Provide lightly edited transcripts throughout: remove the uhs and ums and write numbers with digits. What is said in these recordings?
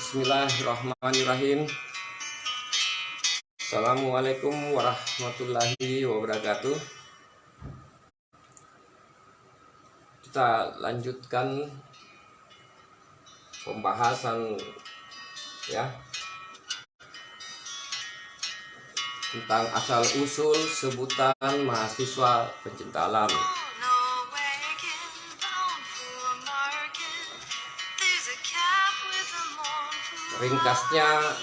Bismillahirrahmanirrahim. Assalamualaikum warahmatullahi wabarakatuh. Kita lanjutkan pembahasan ya tentang asal usul sebutan mahasiswa pencinta alam. Ringkasnya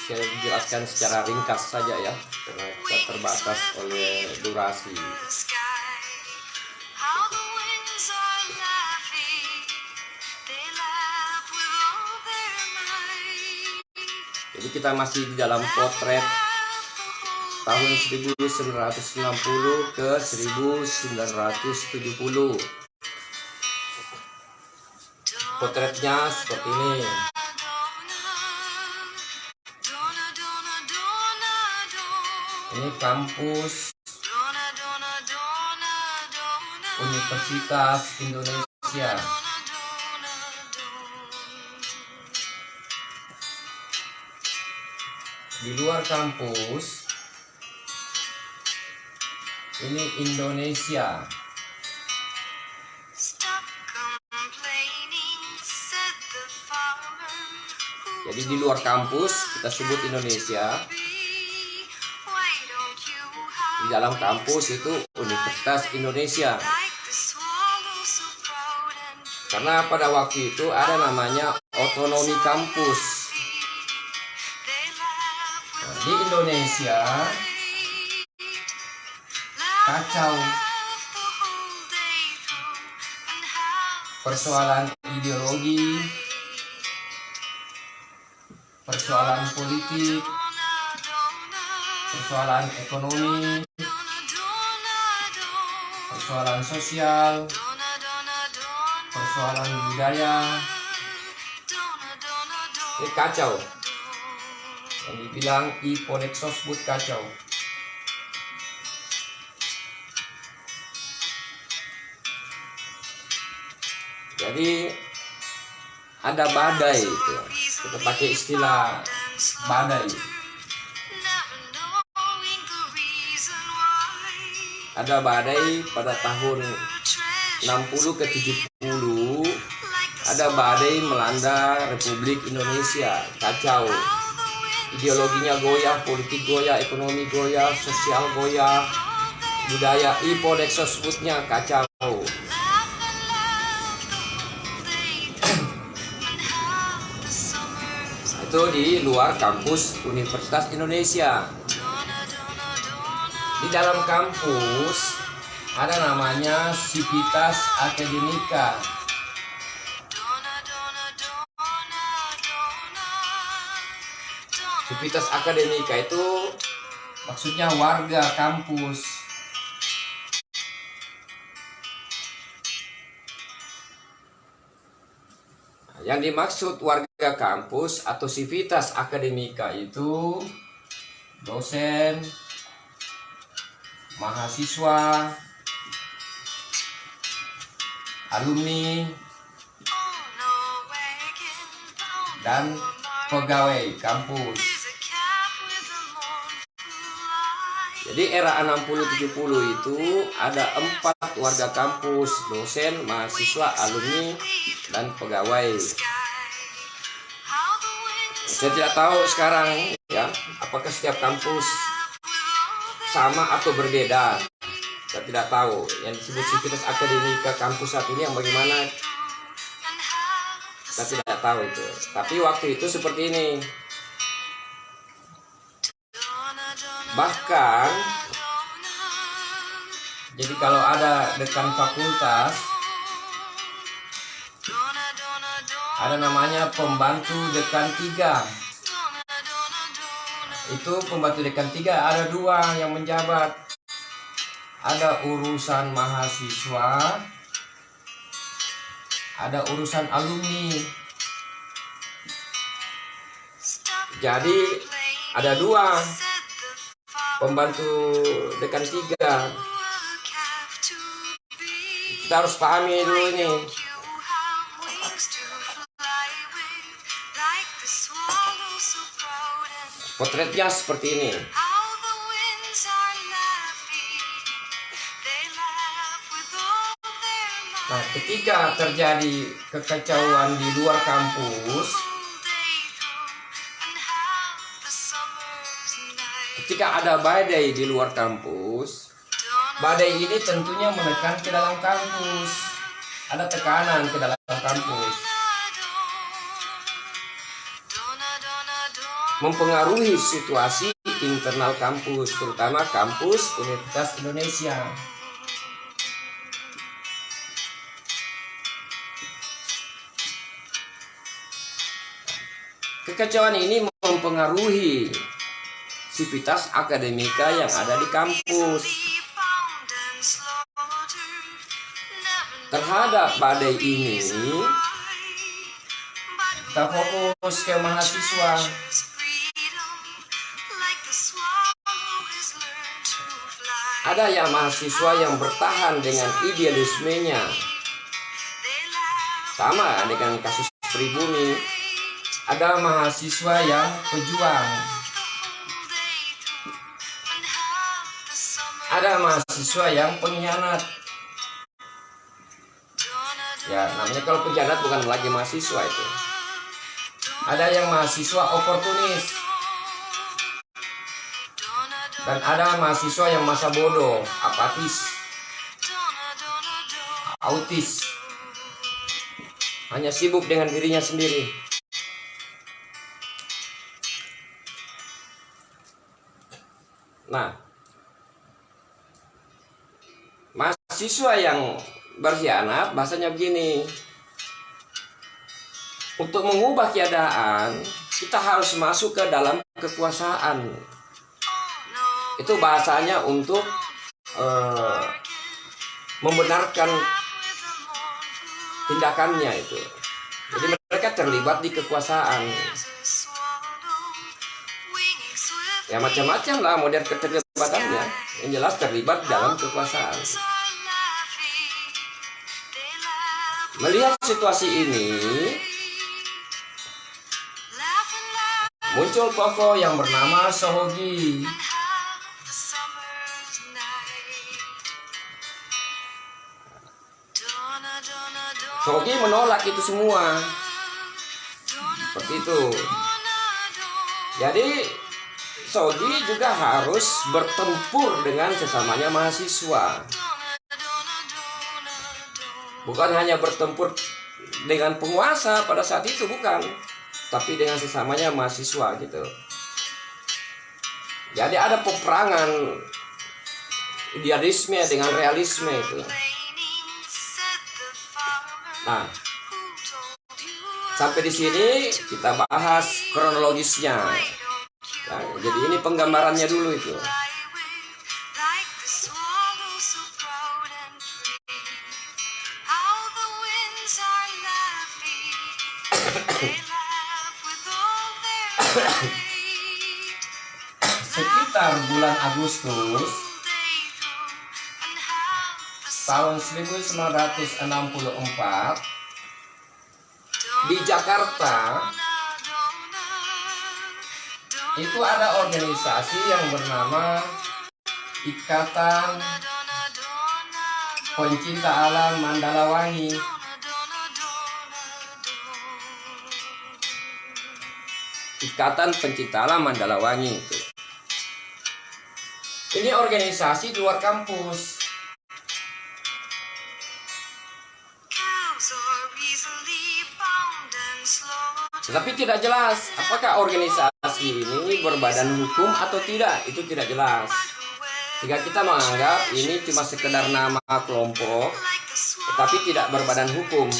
saya jelaskan secara ringkas saja ya, karena kita terbatas oleh durasi. Jadi kita masih di dalam potret tahun 1960 ke 1970. Potretnya seperti ini. Ini kampus Universitas Indonesia. Di luar kampus ini Indonesia. Jadi di luar kampus kita sebut Indonesia. Di dalam kampus itu Universitas Indonesia. Karena pada waktu itu ada namanya otonomi kampus. Nah, di Indonesia kacau. Persoalan ideologi, persoalan politik, persoalan ekonomi, persoalan sosial, persoalan budaya, ini kacau. Yang dibilang Ipodexosbud kacau. Jadi ada badai itu, kita pakai istilah badai. Ada badai pada tahun 60 ke 70, ada badai melanda Republik Indonesia, kacau. Ideologinya goyah, politik goyah, ekonomi goyah, sosial goyah, budaya Ipodexosbudnya kacau. Itu di luar kampus Universitas Indonesia. Di dalam kampus ada namanya Civitas Academica. Civitas Academica itu maksudnya warga kampus. Yang dimaksud warga kampus atau Civitas Academica itu dosen, mahasiswa, alumni, dan pegawai kampus. Jadi era 60-70 itu ada 4 warga kampus, dosen, mahasiswa, alumni, dan pegawai. Saya tidak tahu sekarang ya, apakah setiap kampus sama atau berbeda. Saya tidak tahu. Yang disebut Civitas Academica kampus saat ini yang bagaimana, saya tidak tahu itu. Tapi waktu itu seperti ini. Bahkan jadi kalau ada dekan fakultas, ada namanya pembantu dekan 3. Itu pembantu dekan 3 ada 2 yang menjabat. Ada urusan mahasiswa, ada urusan alumni. Jadi ada 2 pembantu dekan 3. Kita harus pahami dulu ini. Potretnya seperti ini. Nah, ketika terjadi kekacauan di luar kampus, ketika ada badai di luar kampus, badai ini tentunya menekan ke dalam kampus. Ada tekanan ke dalam kampus, mempengaruhi situasi internal kampus, terutama kampus Universitas Indonesia. Kekacauan ini mempengaruhi sivitas akademika yang ada di kampus. Terhadap badai ini, kita fokus ke mahasiswa. Ada yang mahasiswa yang bertahan dengan idealismenya, sama dengan kasus pribumi. Ada mahasiswa yang pejuang. Ada mahasiswa yang pengkhianat. Ya, namanya kalau pengkhianat bukan lagi mahasiswa itu. Ada yang mahasiswa oportunis. Dan ada mahasiswa yang masa bodoh, apatis, autis. Hanya sibuk dengan dirinya sendiri. Nah, mahasiswa yang berkhianat bahasanya begini. Untuk mengubah keadaan, kita harus masuk ke dalam kekuasaan. Itu bahasanya untuk membenarkan tindakannya itu. Jadi mereka terlibat di kekuasaan. Ya macam-macam lah model keterlibatannya. Yang jelas terlibat dalam kekuasaan. Melihat situasi ini, muncul tokoh yang bernama Sohogi. Sohogi menolak itu semua. Seperti itu. Jadi Sohogi juga harus bertempur dengan sesamanya mahasiswa. Bukan hanya bertempur dengan penguasa pada saat itu, bukan. Tapi dengan sesamanya mahasiswa gitu. Jadi ada peperangan idealisme dengan realisme itu. Nah, sampai di sini kita bahas kronologisnya. Nah, jadi ini penggambarannya dulu itu. Sekitar bulan Agustus tahun 1964 di Jakarta itu ada organisasi yang bernama Ikatan Pencinta Alam Mandalawangi. Ikatan Pencinta Alam Mandalawangi itu. Ini organisasi di luar kampus. Tetapi tidak jelas apakah organisasi ini berbadan hukum atau tidak. Itu tidak jelas. Jika kita menganggap ini cuma sekedar nama kelompok, tetapi tidak berbadan hukum.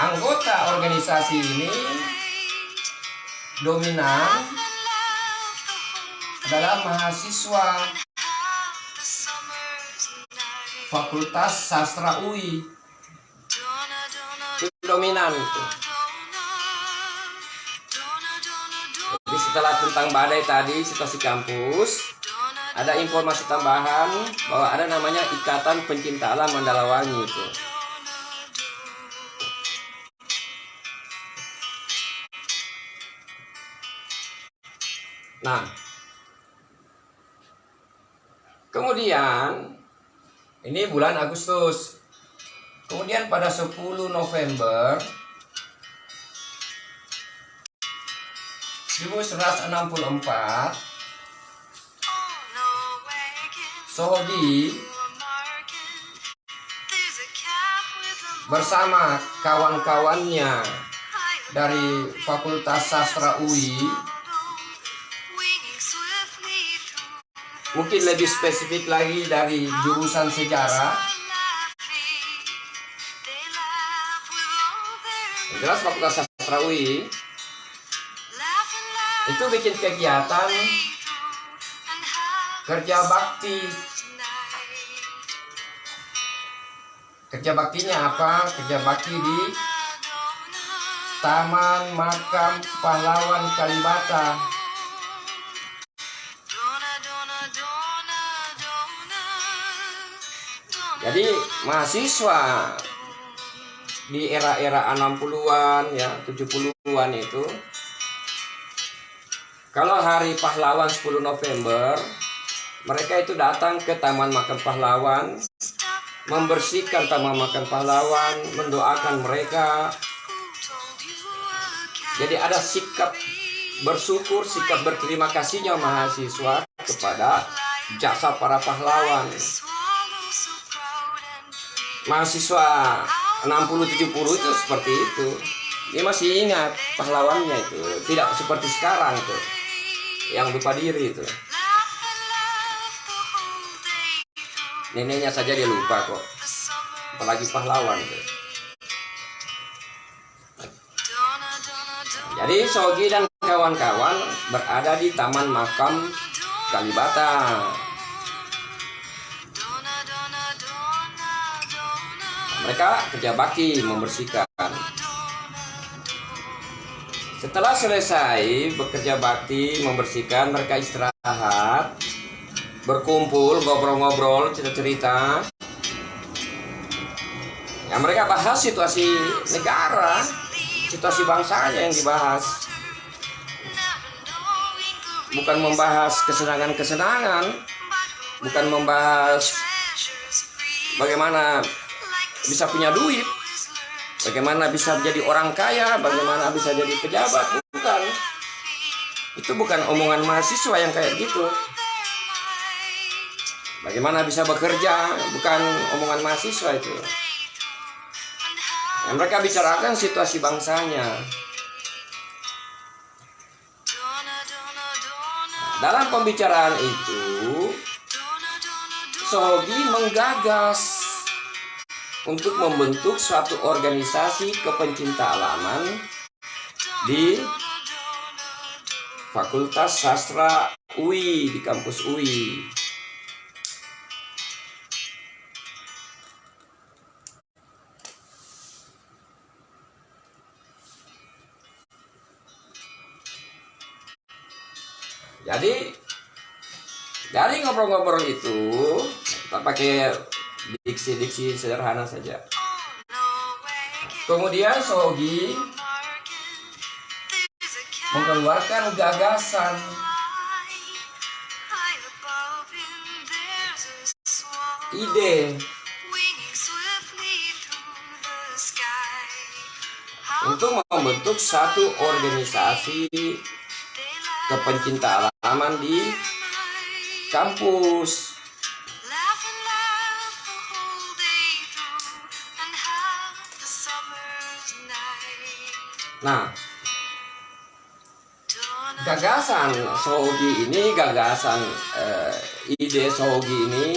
Anggota organisasi ini dominan adalah mahasiswa Fakultas Sastra UI. Itu dominan itu. Jadi setelah tentang badai tadi, situasi kampus, ada informasi tambahan bahwa ada namanya Ikatan Pencinta Alam Mandalawangi itu. Nah, kemudian ini bulan Agustus. Kemudian pada 10 November 1964, Sohogi bersama kawan-kawannya dari Fakultas Sastra UI, mungkin lebih spesifik lagi dari jurusan sejarah, jelas Fakultas Sastra UI itu bikin kegiatan kerja bakti. Kerja baktinya apa? Kerja bakti di Taman Makam Pahlawan Kalibata. Jadi mahasiswa di era-era 60-an ya, 70-an itu, kalau hari pahlawan 10 November, mereka itu datang ke Taman Makam Pahlawan, membersihkan Taman Makam Pahlawan, mendoakan mereka. Jadi ada sikap bersyukur, sikap berterima kasihnya mahasiswa kepada jasa para pahlawan. Mahasiswa 60-70 itu seperti itu. Dia masih ingat pahlawannya itu, tidak seperti sekarang tuh, yang lupa diri itu. Neneknya saja dia lupa kok, apalagi pahlawan tuh. Jadi Sohogi dan kawan-kawan berada di Taman Makam Kalibata. Mereka kerja bakti membersihkan. Setelah selesai bekerja bakti membersihkan, mereka istirahat, berkumpul, ngobrol-ngobrol, cerita-cerita. Ya, mereka bahas situasi negara, situasi bangsanya yang dibahas. Bukan membahas kesenangan-kesenangan, bukan membahas bagaimana bisa punya duit, bagaimana bisa menjadi orang kaya, bagaimana bisa jadi pejabat. Bukan. Itu bukan omongan mahasiswa yang kayak gitu. Bagaimana bisa bekerja, bukan omongan mahasiswa itu. Yang mereka bicarakan situasi bangsanya. Dalam pembicaraan itu, Sohogi menggagas untuk membentuk suatu organisasi kepencinta alaman di Fakultas Sastra UI, di kampus UI. Jadi dari ngobrol-ngobrol itu kita pakai diksi-diksi sederhana saja. Kemudian Sohogi mengeluarkan gagasan ide untuk membentuk satu organisasi kepencinta alaman di kampus. Nah, gagasan Sohogi ini, ide Sohogi ini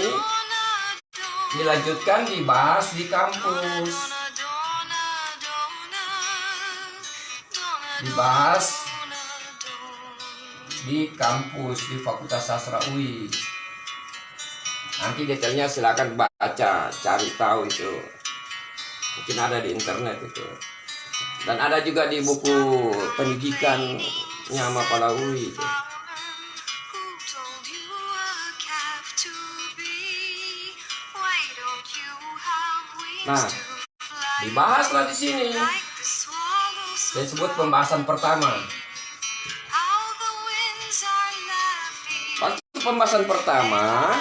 dilanjutkan dibahas di kampus, di Fakultas Sastra UI. Nanti detailnya silakan baca, cari tahu itu. Mungkin ada di internet itu. Dan ada juga di buku pendidikan Mapala UI itu. Nah, dibahaslah di sini. Saya sebut pembahasan pertama. pembahasan pertama,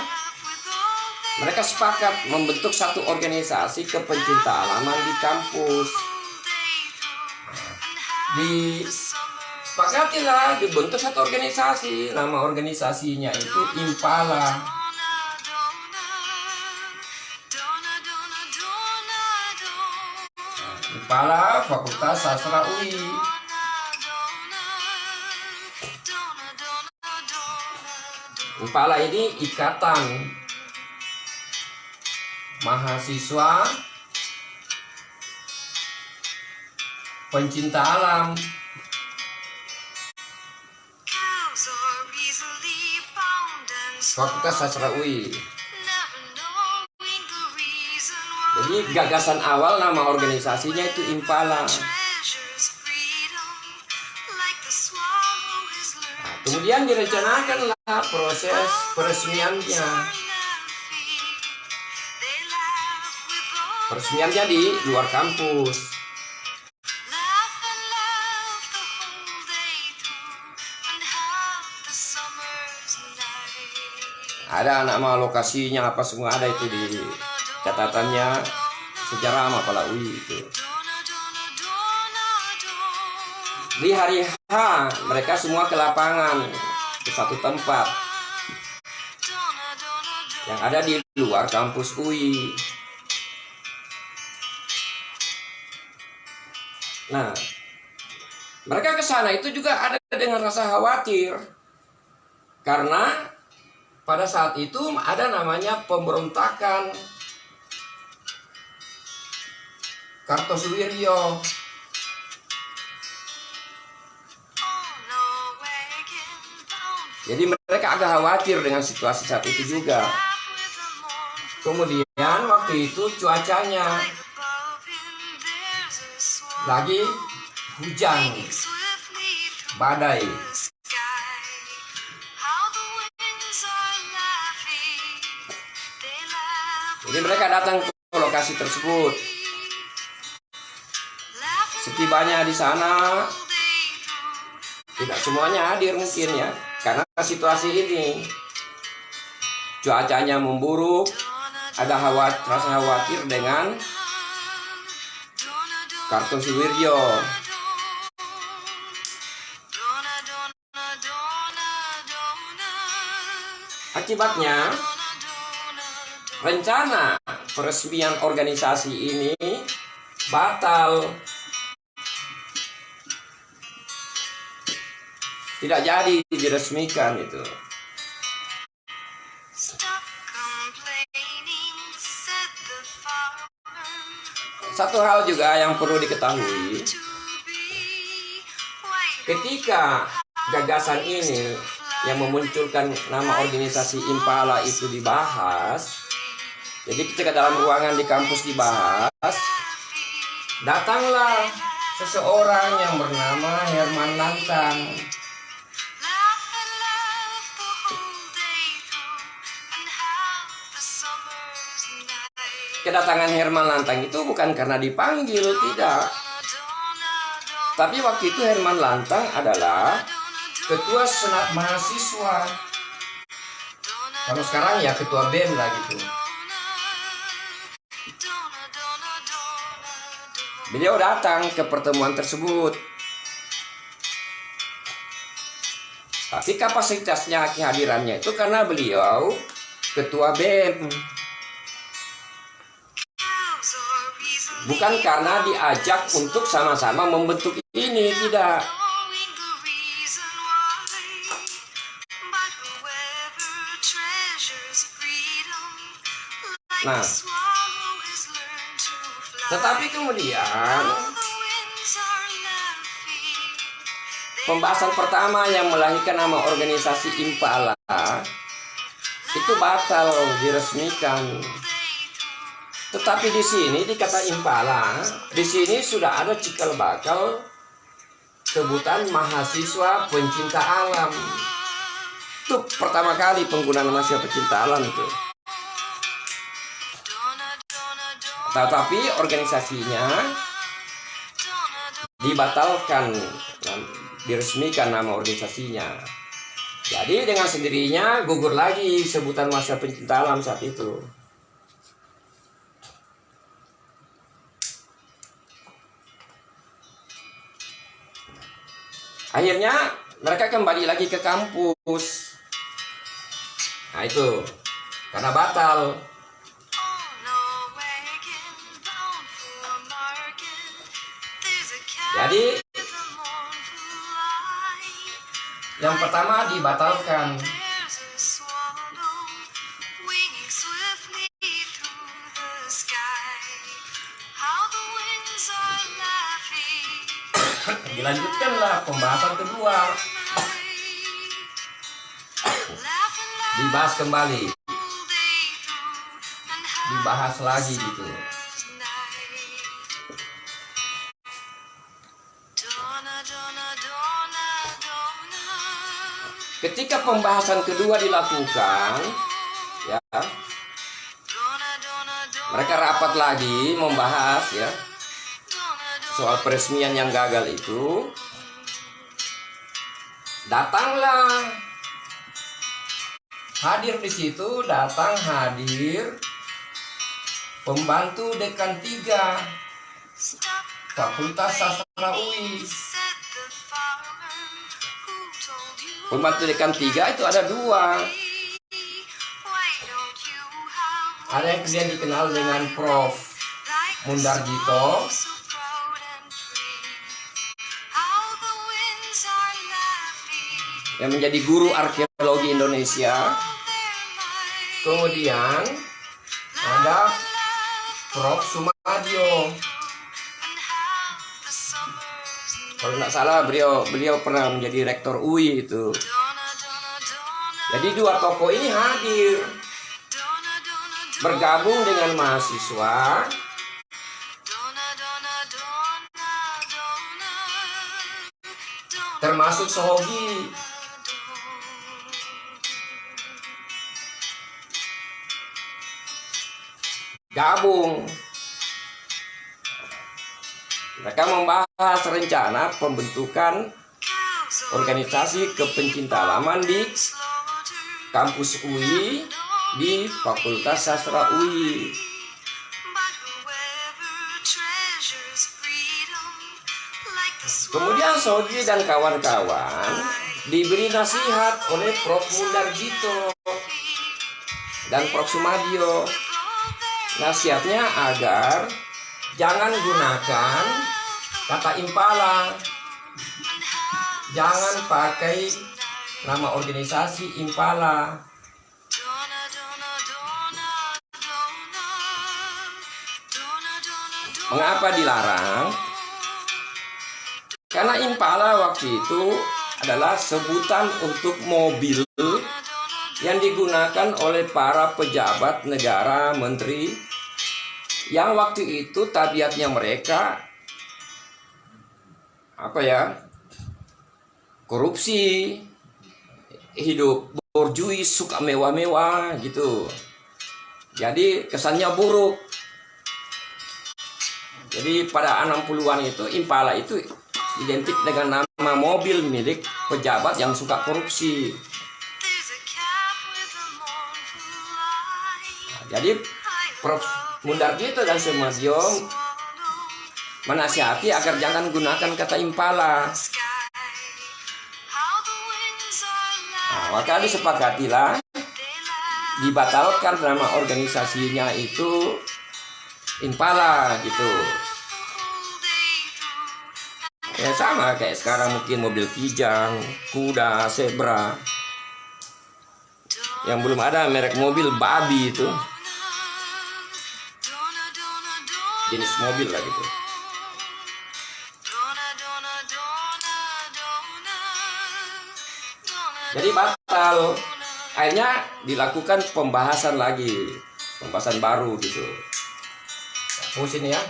mereka sepakat membentuk satu organisasi kepencinta alaman di kampus. Disepakatilah dibentuk satu organisasi. Nama organisasinya itu Impala. Impala Fakultas Sastra UI. Impala ini ikatan mahasiswa pencinta alam. Fakultas Sastra UI. Jadi gagasan awal nama organisasinya itu Impala. Kemudian direncanakanlah proses peresmiannya. Peresmiannya di luar kampus. Ada nama lokasinya apa semua ada itu di catatannya sejarah Mapala UI itu. Di hari H mereka semua ke lapangan ke satu tempat yang ada di luar kampus UI. Nah, mereka ke sana itu juga ada dengan rasa khawatir karena pada saat itu ada namanya pemberontakan Kartosuwiryo. Jadi mereka agak khawatir dengan situasi saat itu juga. Kemudian waktu itu cuacanya lagi hujan, badai. Jadi mereka datang ke lokasi tersebut. Setibanya di sana, tidak semuanya hadir mungkin ya, karena situasi ini cuacanya memburuk, ada rasa khawatir dengan Kartosuwiryo. Akibatnya rencana peresmian organisasi ini batal. Tidak jadi diresmikan itu. Satu hal juga yang perlu diketahui, ketika gagasan ini yang memunculkan nama organisasi Impala itu dibahas, jadi ketika dalam ruangan di kampus dibahas, datanglah seseorang yang bernama Herman Lantang. Kedatangan Herman Lantang itu bukan karena dipanggil, tidak. Tapi waktu itu Herman Lantang adalah ketua senat mahasiswa. Kalau sekarang ya ketua BEM lah gitu. Beliau datang ke pertemuan tersebut. Tapi kapasitasnya kehadirannya itu karena beliau ketua BEM. Bukan karena diajak untuk sama-sama membentuk ini, tidak. Nah, tetapi kemudian pembahasan pertama yang melahirkan nama organisasi Impala itu batal diresmikan. Tetapi di sini dikata Impala, di sini sudah ada cikal bakal sebutan mahasiswa pencinta alam. Itu pertama kali penggunaan mahasiswa pencinta alam itu. Tetapi organisasinya dibatalkan, diresmikan nama organisasinya. Jadi dengan sendirinya gugur lagi sebutan masa pencinta alam saat itu. Akhirnya mereka kembali lagi ke kampus. Nah itu karena batal. Jadi yang pertama dibatalkan. Dilanjutkanlah pembahasan kedua. Dibahas kembali. Dibahas lagi gitu. Ketika pembahasan kedua dilakukan, ya, mereka rapat lagi membahas ya soal peresmian yang gagal itu. Datanglah hadir di situ, hadir pembantu dekan 3 Fakultas Sastra UI. Pembantu dekan 3 itu ada 2. Ada yang kemudian dikenal dengan Prof. Mundarjito, yang menjadi guru arkeologi Indonesia. Kemudian ada Prof. Sumadyo. Kalau nggak salah beliau pernah menjadi rektor UI itu. Jadi 2 tokoh ini hadir bergabung dengan mahasiswa termasuk Sohogi. Gabung. Mereka membahas rencana pembentukan organisasi kepencinta alaman di kampus UI, di Fakultas Sastra UI. Kemudian Sogi dan kawan-kawan diberi nasihat oleh Prof. Mundarjito dan Prof. Sumadyo. Nasihatnya agar jangan gunakan kata Impala, jangan pakai nama organisasi Impala. Mengapa dilarang? Karena Impala waktu itu adalah sebutan untuk mobil yang digunakan oleh para pejabat negara, menteri, yang waktu itu tabiatnya mereka korupsi, hidup borjuis, suka mewah-mewah gitu. Jadi kesannya buruk. Jadi pada 60-an itu Impala itu identik dengan nama mobil milik pejabat yang suka korupsi. Jadi Prof. Mundarjito dan Sumadyo menasihati agar jangan gunakan kata Impala. Maka disepakatilah dibatalkan nama organisasinya itu Impala gitu. Ya sama kayak sekarang mungkin mobil Kijang, kuda, zebra. Yang belum ada merek mobil babi itu. Jenis mobil lah gitu. Jadi batal. Akhirnya dilakukan pembahasan lagi, pembahasan baru gitu. Terus ini ya.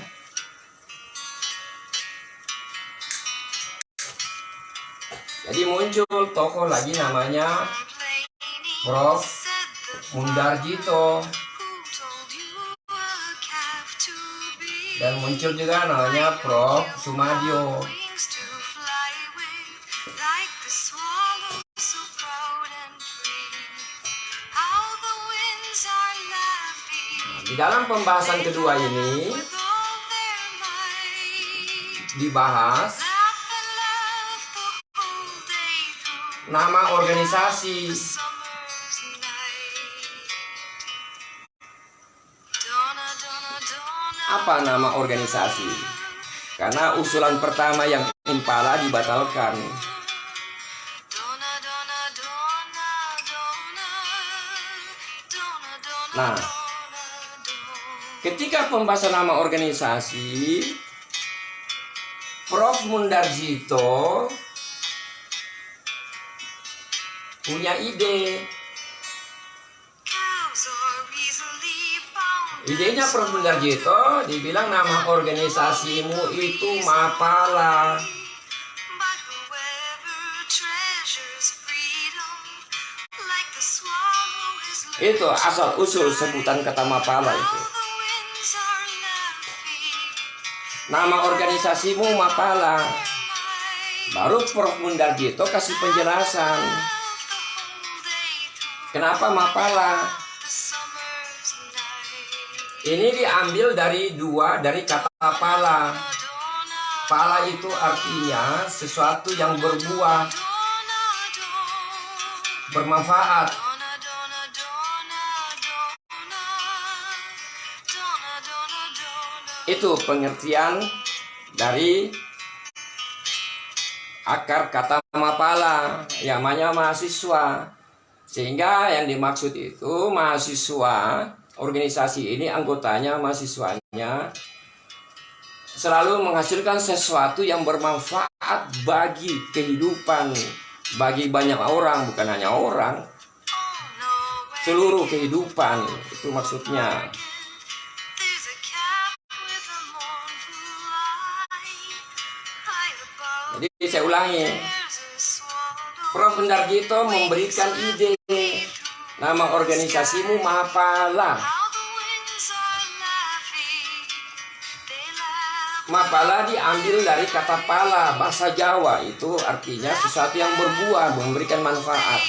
Jadi muncul tokoh lagi namanya Prof. Mundarjito. Dan muncul juga namanya Prof. Sumadyo. Di dalam pembahasan kedua ini dibahas nama organisasi. Apa nama organisasi? Karena usulan pertama yang Impala dibatalkan. Nah, ketika pembahasan nama organisasi, Prof. Mundarjito punya ide. Idenya Prof. Mundarjito dibilang nama organisasimu itu Mapala. Itu asal usul sebutan kata Mapala itu. Nama organisasimu Mapala. Baru Prof. Mundarjito kasih penjelasan. Kenapa Mapala? Ini diambil dari kata pala. Pala itu artinya sesuatu yang berbuah, bermanfaat. Itu pengertian dari akar kata mapala, yang namanya mahasiswa. Sehingga yang dimaksud itu mahasiswa, organisasi ini anggotanya, mahasiswanya selalu menghasilkan sesuatu yang bermanfaat bagi kehidupan, bagi banyak orang, bukan hanya orang, seluruh kehidupan. Itu maksudnya. Jadi saya ulangi, Prof. Mundarjito memberikan ide, nama organisasimu Mapala. Mapala diambil dari kata pala, bahasa Jawa, itu artinya sesuatu yang berbuah, memberikan manfaat.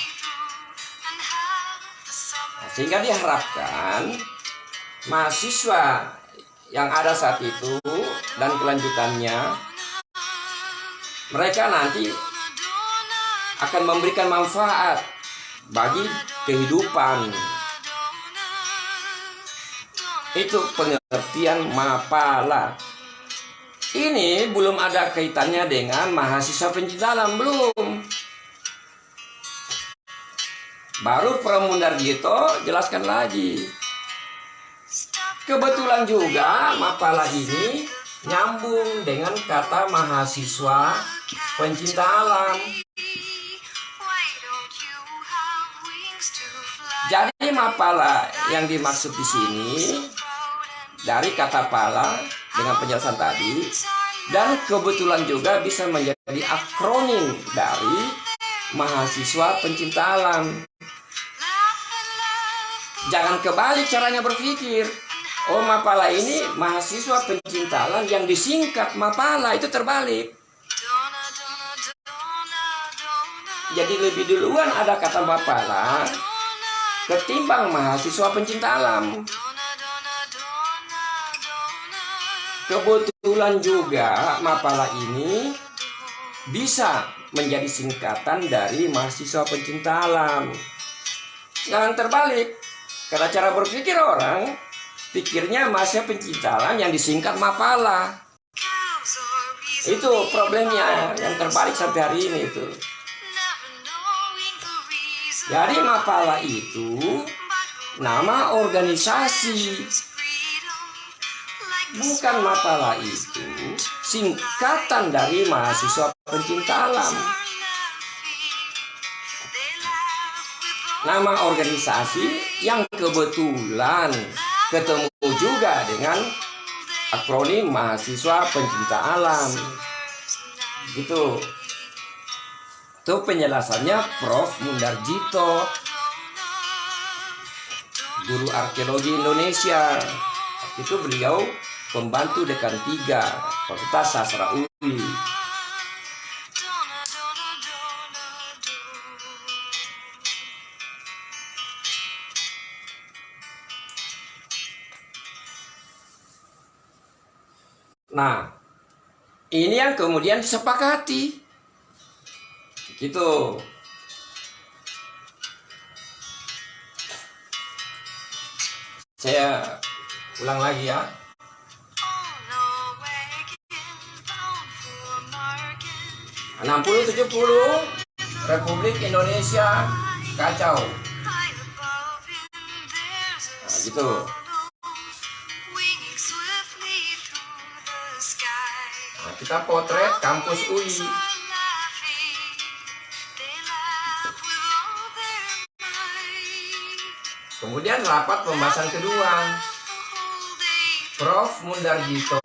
Sehingga diharapkan mahasiswa yang ada saat itu dan kelanjutannya, mereka nanti akan memberikan manfaat bagi kehidupan. Itu pengertian Mapala. Ini belum ada kaitannya dengan mahasiswa pencinta alam, belum. Baru Prof. Mundarjito jelaskan lagi. Kebetulan juga Mapala ini nyambung dengan kata mahasiswa pencinta alam. Jadi Mapala yang dimaksud di sini dari kata pala dengan penjelasan tadi, dan kebetulan juga bisa menjadi akronim dari mahasiswa pencinta alam. Jangan kebalik caranya berpikir. Oh, Mapala ini mahasiswa pencinta alam yang disingkat Mapala, itu terbalik. Jadi lebih duluan ada kata Mapala ketimbang mahasiswa pencinta alam. Kebetulan juga Mapala ini bisa menjadi singkatan dari mahasiswa pencinta alam. Jangan terbalik. Karena cara berpikir orang, pikirnya mahasiswa pencinta alam yang disingkat Mapala. Itu problemnya yang terbalik sampai hari ini itu. Jadi Mapala itu nama organisasi. Bukan Mapala itu singkatan dari mahasiswa pencinta alam. Nama organisasi yang kebetulan ketemu juga dengan akronim mahasiswa pencinta alam. Gitu. Itu penjelasannya Prof. Mundarjito, guru arkeologi Indonesia. Itu beliau pembantu dekan 3 Fakultas Sastra UI. Nah, ini yang kemudian disepakati. Gitu. Saya ulang lagi ya. 60-70 Republik Indonesia kacau. Nah, gitu. Nah, kita potret kampus UI. Kemudian rapat pembahasan kedua. Prof. Mundarjito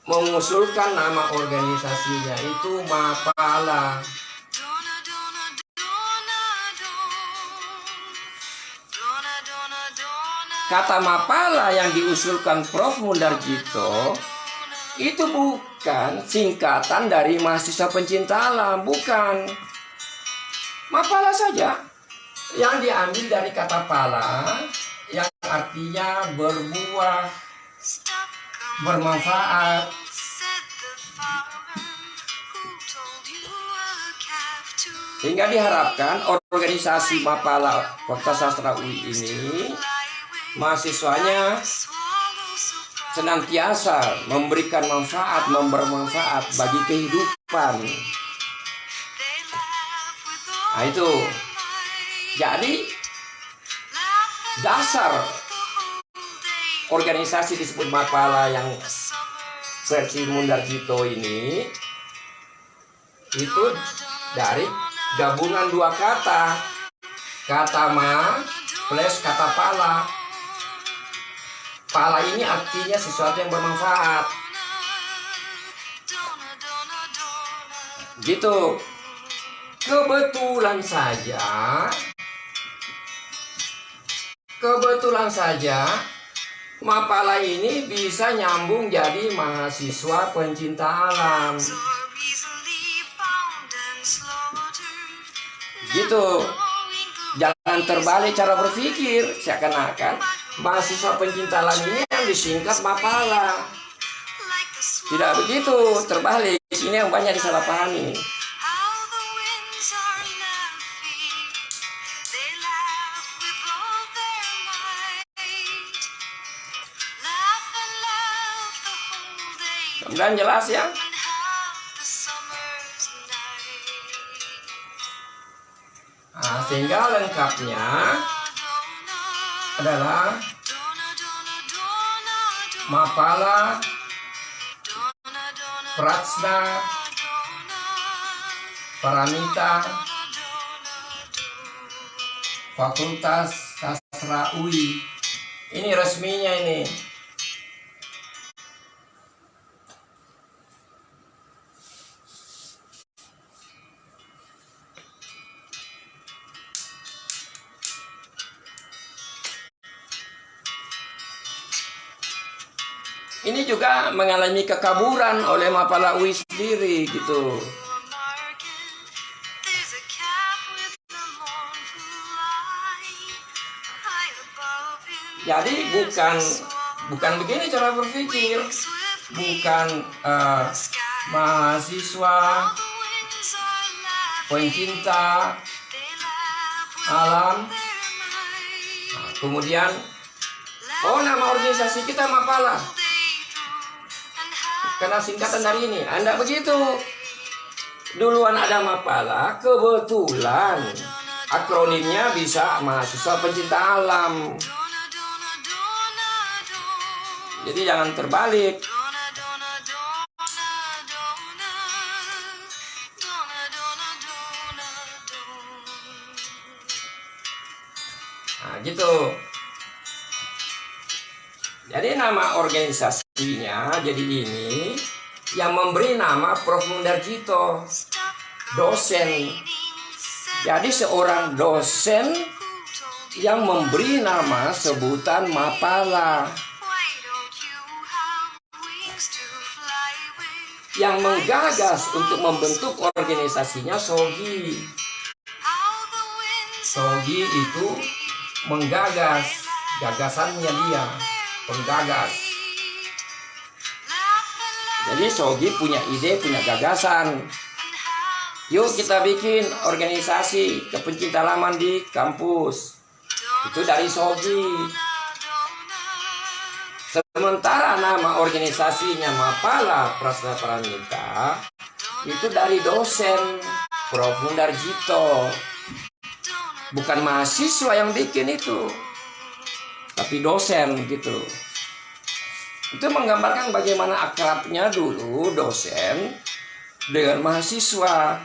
mengusulkan nama organisasinya itu Mapala. Kata Mapala yang diusulkan Prof. Mundarjito itu bukan singkatan dari mahasiswa pencinta alam, bukan. Mapala saja yang diambil dari kata pala yang artinya berbuah, bermanfaat. Sehingga diharapkan organisasi Mapala Fakultas Sastra UI ini mahasiswanya senantiasa memberikan manfaat, bermanfaat bagi kehidupan. Nah itu. Jadi dasar organisasi disebut Mapala yang versi Mundarjito ini itu dari gabungan dua kata, kata ma plus kata pala. Pala ini artinya sesuatu yang bermanfaat. Gitu. Kebetulan saja Mapala ini bisa nyambung jadi mahasiswa pencinta alam. Gitu. Jangan terbalik cara berpikir, seakan-akan mahasiswa pencinta alam ini yang disingkat Mapala. Tidak begitu, terbalik. Ini yang banyak disalahpahami. Dan jelas ya. Nah, sehingga lengkapnya adalah Mapala Pratsna Paramita Fakultas Sastra UI. Ini resminya ini. Ini juga mengalami kekaburan oleh Mapala UI sendiri gitu. Jadi bukan begini cara berpikir, bukan mahasiswa pencinta alam. Nah, kemudian nama organisasi kita Mapala karena singkatan dari ini. Anda begitu. Duluan ada Mapala, kebetulan akronimnya bisa mahasiswa pencinta alam. Jadi jangan terbalik. Nah, gitu. Jadi nama organisasinya jadi ini, yang memberi nama Prof. Mundarjito, dosen. Jadi seorang dosen yang memberi nama sebutan Mapala. Yang menggagas untuk membentuk organisasinya Sogi. Sogi itu menggagas. gagasannya dia, penggagas. Jadi Shogi punya ide, punya gagasan. Yuk kita bikin organisasi kepencinta halaman di kampus. Itu dari Shogi. Sementara nama organisasinya Mapala Prasna Paramita itu dari dosen Prof. Mundarjito. Bukan mahasiswa yang bikin itu, tapi dosen gitu. Itu menggambarkan bagaimana akrabnya dulu dosen dengan mahasiswa.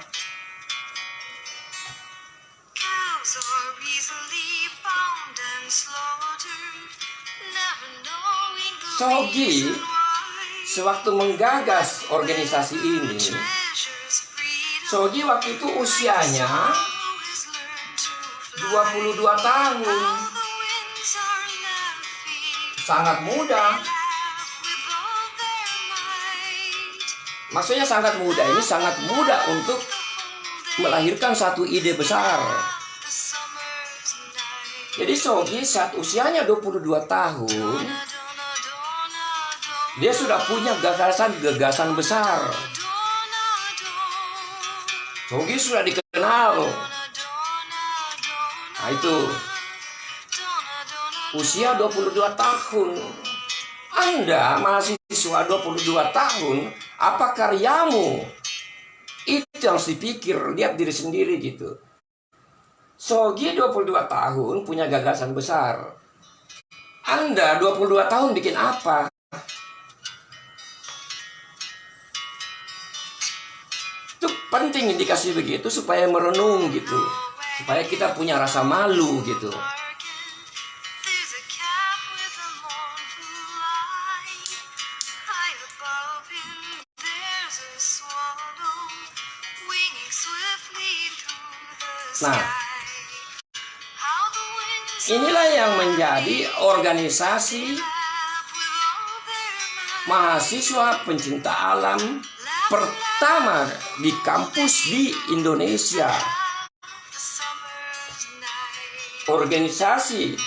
Shogi sewaktu menggagas organisasi ini, Shogi waktu itu usianya 22 tahun. Sangat muda. Maksudnya sangat muda, ini sangat muda untuk melahirkan satu ide besar. Jadi Shogi saat usianya 22 tahun, dia sudah punya gagasan besar. Shogi sudah dikenal. Nah itu, usia 22 tahun. Anda mahasiswa 22 tahun, apa karyamu? Itu yang harus dipikir, lihat diri sendiri gitu. Shogi 22 tahun punya gagasan besar. Anda 22 tahun bikin apa? Itu penting dikasih begitu supaya merenung gitu. Supaya kita punya rasa malu gitu. Nah, inilah yang menjadi organisasi mahasiswa pencinta alam pertama di kampus di Indonesia. Organisasi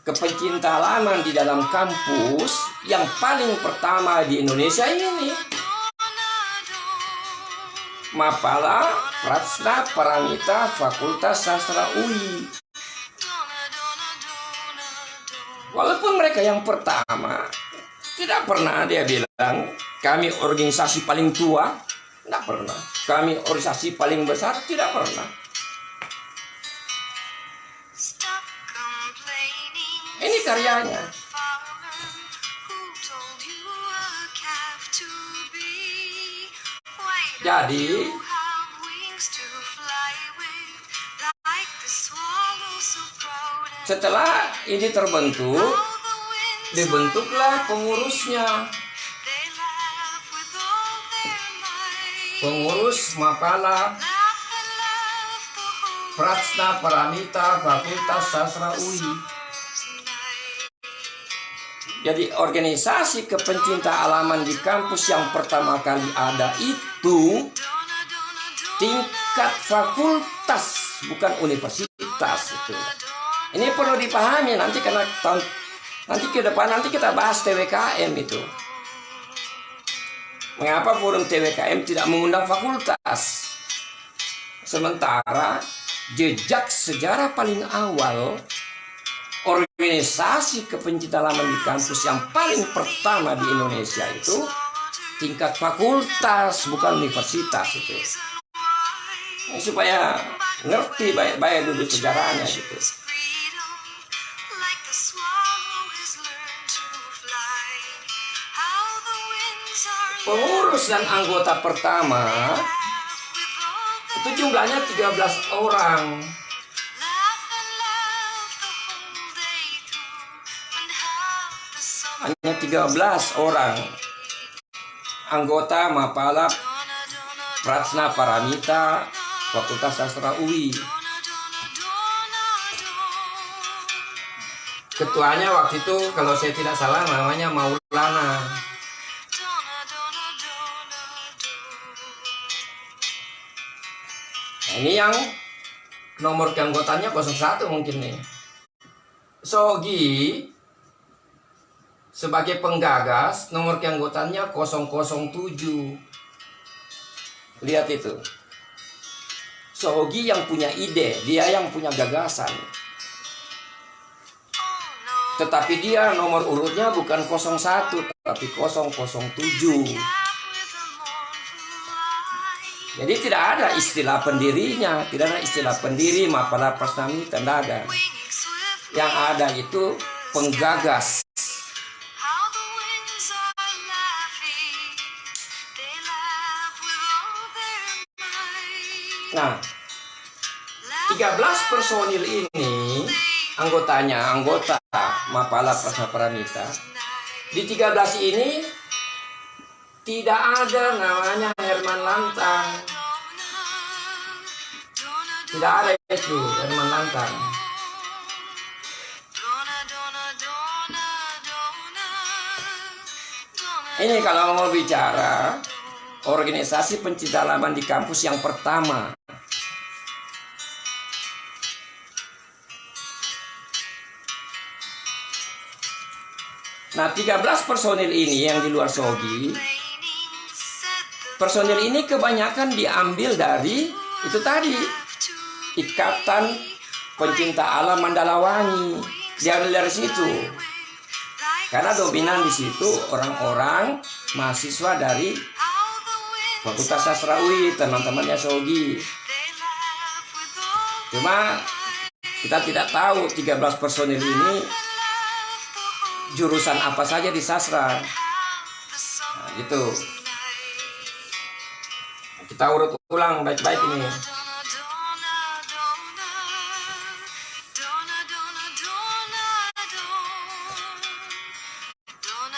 kepencinta halaman di dalam kampus yang paling pertama di Indonesia ini Mapala Prasna Paramita Fakultas Sastra UI. Walaupun mereka yang pertama, tidak pernah dia bilang kami organisasi paling tua, tidak pernah. Kami organisasi paling besar, tidak pernah. Ini karyanya. Jadi setelah ini terbentuk, dibentuklah pengurusnya. Pengurus Mapala Prasna Paramita Fakultas Sastra UI. Jadi organisasi kepencinta halaman di kampus yang pertama kali ada itu tingkat fakultas, bukan universitas itu. Ini perlu dipahami nanti karena nanti ke depan nanti kita bahas TWKM itu. Mengapa forum TWKM tidak mengundang fakultas? Sementara jejak sejarah paling awal organisasi kepencinta halaman di kampus yang paling pertama di Indonesia itu tingkat fakultas, bukan universitas itu. Nah, supaya ngerti baik-baik dulu sejarahnya gitu. Pengurus dan anggota pertama itu jumlahnya 13 orang. Hanya 13 orang anggota Mapala Prasna Paramita Fakultas Sastra UI. Ketuanya waktu itu kalau saya tidak salah namanya Maulana. Nah, ini yang nomor keanggotaannya 01 mungkin nih. Sogi sebagai penggagas, nomor keanggotaannya 007. Lihat itu. Sogi yang punya ide, dia yang punya gagasan. Tetapi dia nomor urutnya bukan 01, tapi 007. Jadi tidak ada istilah pendirinya, tidak ada istilah pendiri Mapala Prasnamita, tidak ada. Yang ada itu penggagas. Nah, 13 personil ini anggota Mapala Prasnapramita. Di 13 ini tidak ada namanya Herman Lantang. Tidak ada itu Herman Lantang. Ini kalau mau bicara organisasi pencinta halaman di kampus yang pertama. Nah, 13 personil ini yang di luar Sogi, personil ini kebanyakan diambil dari itu tadi, Ikatan Pencinta Alam Mandalawangi. Diambil dari situ. Karena dominan di situ orang-orang mahasiswa dari Fakultas Sastra UI, teman-temannya Sogi. Cuma kita tidak tahu 13 personil ini jurusan apa saja di sastra. Nah, gitu. Kita urut ulang baik-baik ini.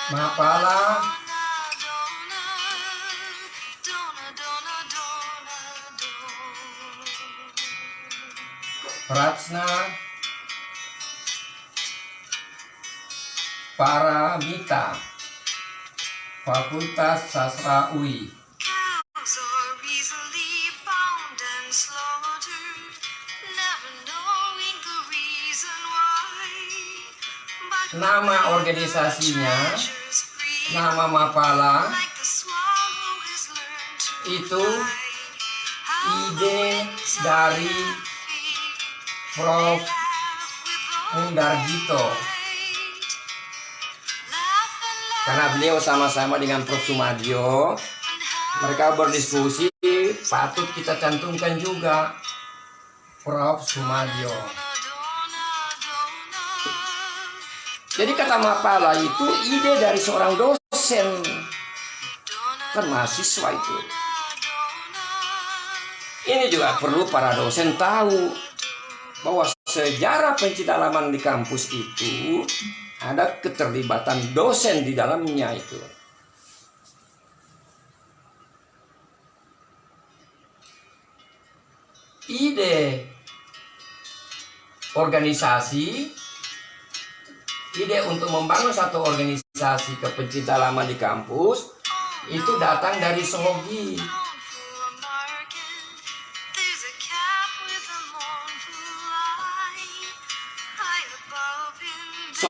Mapala, Prasna Paramita, Fakultas Sastra UI. Nama organisasinya, nama Mapala itu ide dari Prof. Mundarjito. Karena beliau sama-sama dengan Prof. Sumadyo, mereka berdiskusi, patut kita cantumkan juga Prof. Sumadyo. Jadi kata Mapala itu ide dari seorang dosen, kan mahasiswa itu. Ini juga perlu para dosen tahu bahwa sejarah pencinta halaman di kampus itu ada keterlibatan dosen di dalamnya itu. Ide organisasi, ide untuk membangun satu organisasi kepencinta halaman di kampus itu datang dari Sogi.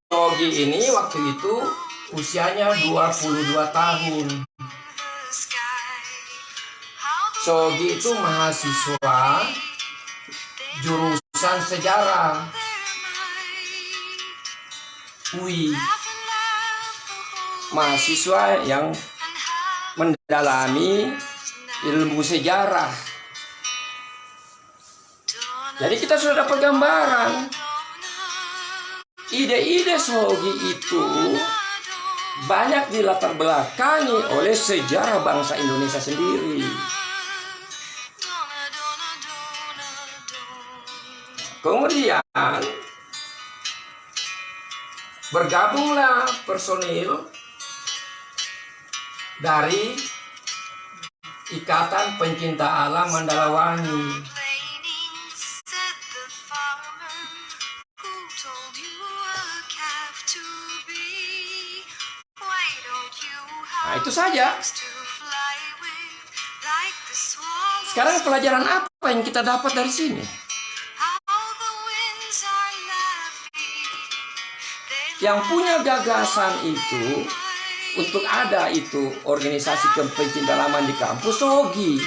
Sogi ini waktu itu usianya 22 tahun. Sogi itu mahasiswa jurusan sejarah UI, mahasiswa yang mendalami ilmu sejarah. Jadi kita sudah dapat gambaran ide-ide Sogi itu banyak dilatar belakangi oleh sejarah bangsa Indonesia sendiri. Kemudian bergabunglah personil dari Ikatan Pencinta Alam Mandalawangi. Nah, itu saja. Sekarang pelajaran apa yang kita dapat dari sini? Yang punya gagasan itu untuk ada itu organisasi pencinta halaman di kampus Sogi.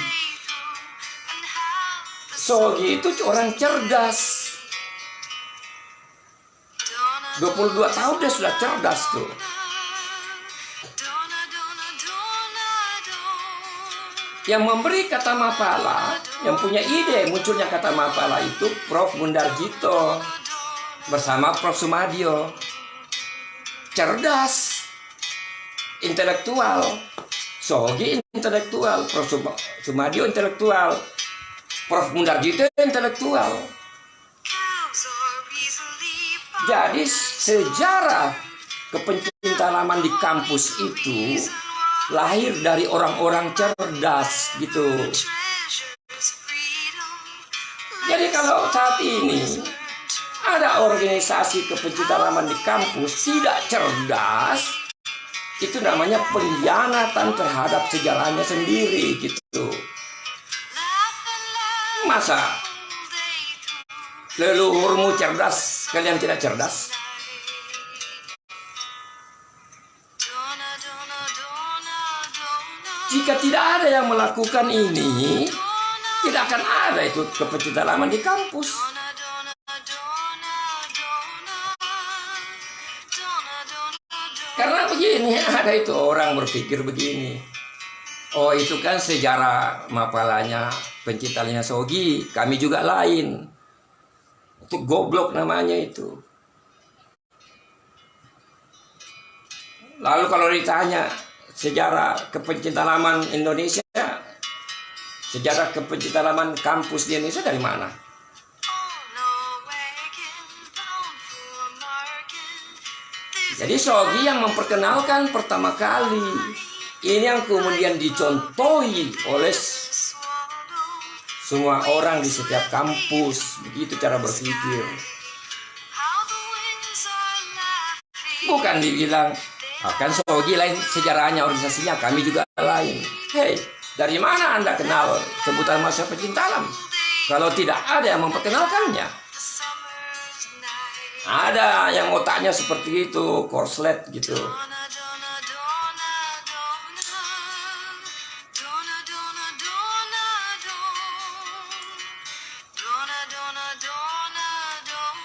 Sogi itu orang cerdas. 22 tahun dia sudah cerdas tuh. Yang memberi kata mapala, yang punya ide munculnya kata mapala itu Prof. Mundarjito bersama Prof. Sumadio. Cerdas, intelektual. Sogi intelektual, Prof. Sumadio intelektual, Prof. Mundarjito intelektual. Jadi sejarah kepencinta halaman di kampus itu lahir dari orang-orang cerdas gitu. Jadi kalau saat ini ada organisasi kepencinta halaman di kampus tidak cerdas, itu namanya pengkhianatan terhadap sejarahnya sendiri gitu. Masa leluhurmu cerdas, kalian tidak cerdas? Jika tidak ada yang melakukan ini, tidak akan ada itu kepencinta halaman di kampus. Karena begini, ada itu orang berpikir begini. Oh, itu kan sejarah mapalanya penciptanya Sogi, kami juga lain. Itu goblok namanya itu. Lalu kalau ditanya sejarah kepencinta halaman Indonesia, sejarah kepencinta halaman kampus di Indonesia dari mana? Jadi Sogi yang memperkenalkan pertama kali. Ini yang kemudian dicontohi oleh semua orang di setiap kampus. Begitu cara berpikir. Bukan dibilang kan Sogi lain sejarahnya, organisasinya, kami juga lain. Hei, dari mana Anda kenal sebutan masa pecinta alam? Kalau tidak ada yang memperkenalkannya. Ada yang otaknya seperti itu, korslet gitu.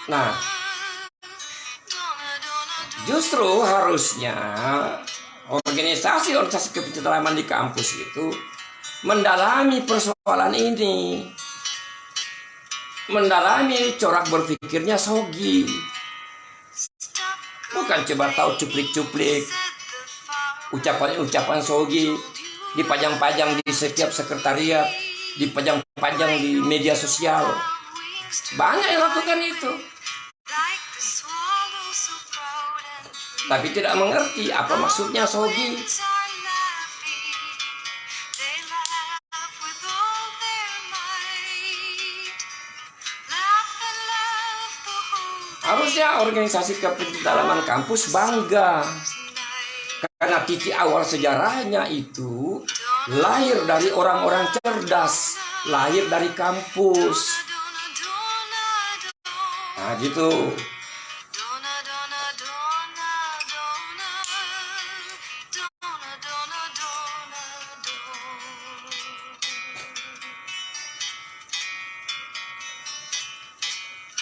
Nah, justru harusnya organisasi kepencinta halaman di kampus itu mendalami persoalan ini, mendalami corak berpikirnya Sogi, bukan coba tahu cuplik-cuplik ucapan-ucapan Sogi dipajang-pajang di setiap sekretariat, dipajang-pajang di media sosial. Banyak yang lakukan itu, tapi tidak mengerti apa maksudnya Sogi. Harusnya organisasi kepencinta halaman kampus bangga karena titik awal sejarahnya itu lahir dari orang-orang cerdas, lahir dari kampus. Nah gitu.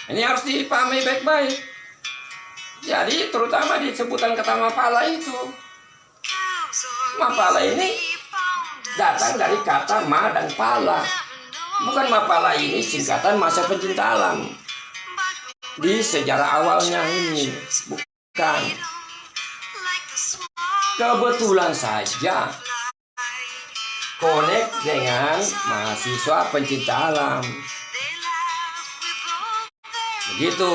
Ini harus dipahami baik-baik. Jadi terutama di sebutan kata mapala itu. Mapala ini datang dari kata ma dan pala. Bukan mapala ini singkatan masa pencinta alam. Di sejarah awalnya ini. Bukan. Kebetulan saja connect dengan mahasiswa pencinta alam. Begitu.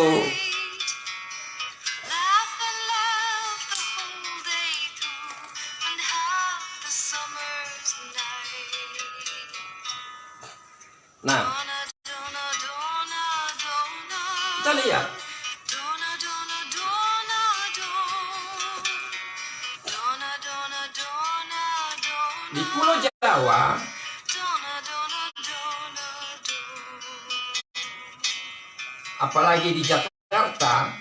Nah, kita lihat di Pulau Jawa apalagi di Jakarta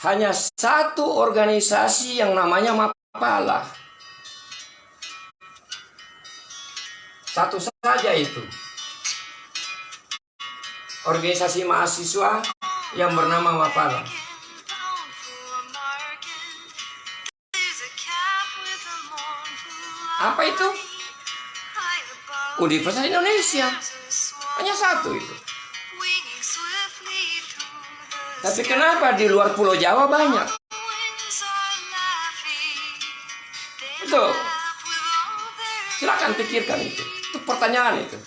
hanya satu organisasi yang namanya Mapala. Satu saja itu. Organisasi mahasiswa yang bernama Mapala. Apa itu? Universitas Indonesia. Hanya satu itu. Tapi kenapa di luar Pulau Jawa banyak? Itu. Silakan pikirkan itu. Itu pertanyaan itu.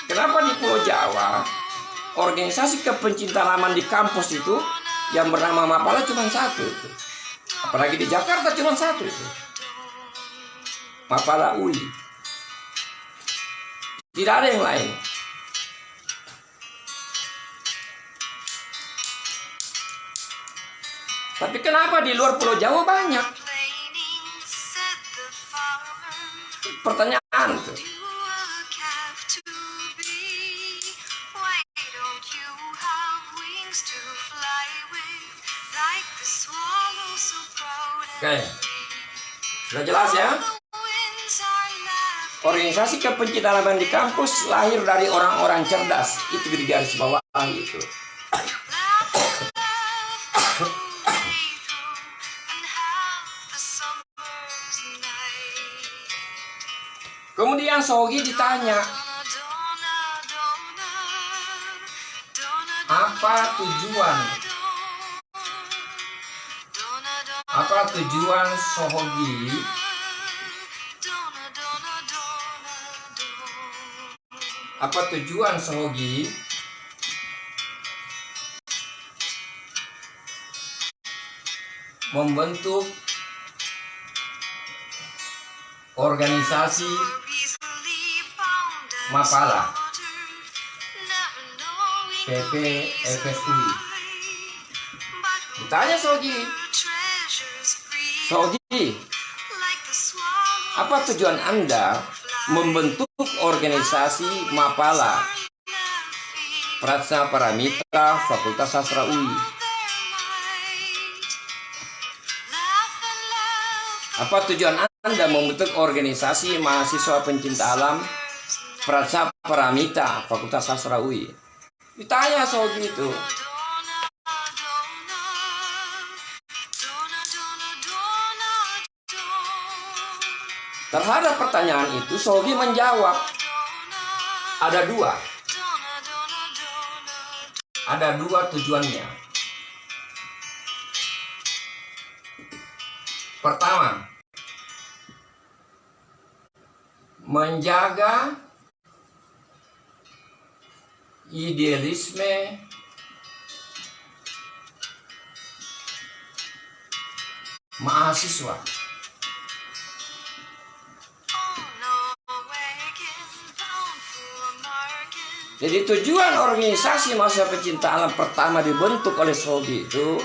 Kenapa di Pulau Jawa organisasi kepencinta halaman di kampus itu yang bernama Mapala cuma satu itu. Apalagi di Jakarta cuma satu itu. Mapala UI. Tidak ada yang lain. Tapi kenapa di luar Pulau Jawa banyak? Pertanyaan itu. Oke, sudah jelas ya. Organisasi kepencinta halaman di kampus lahir dari orang-orang cerdas. Itu di garis bawah itu. Kemudian Sogi ditanya, apa tujuan Sohogi membentuk organisasi Mapala PPFSUI? Ditanya Sogi, apa tujuan Anda membentuk organisasi Mapala Prasna Paramita Fakultas Sastra UI? Apa tujuan Anda membentuk organisasi mahasiswa pencinta alam Prasna Paramita Fakultas Sastra UI? Ditanya Sogi itu. Terhadap pertanyaan itu Sogi menjawab, ada dua tujuannya. Pertama, menjaga idealisme mahasiswa. Jadi tujuan organisasi mahasiswa pencinta alam pertama dibentuk oleh Sogi itu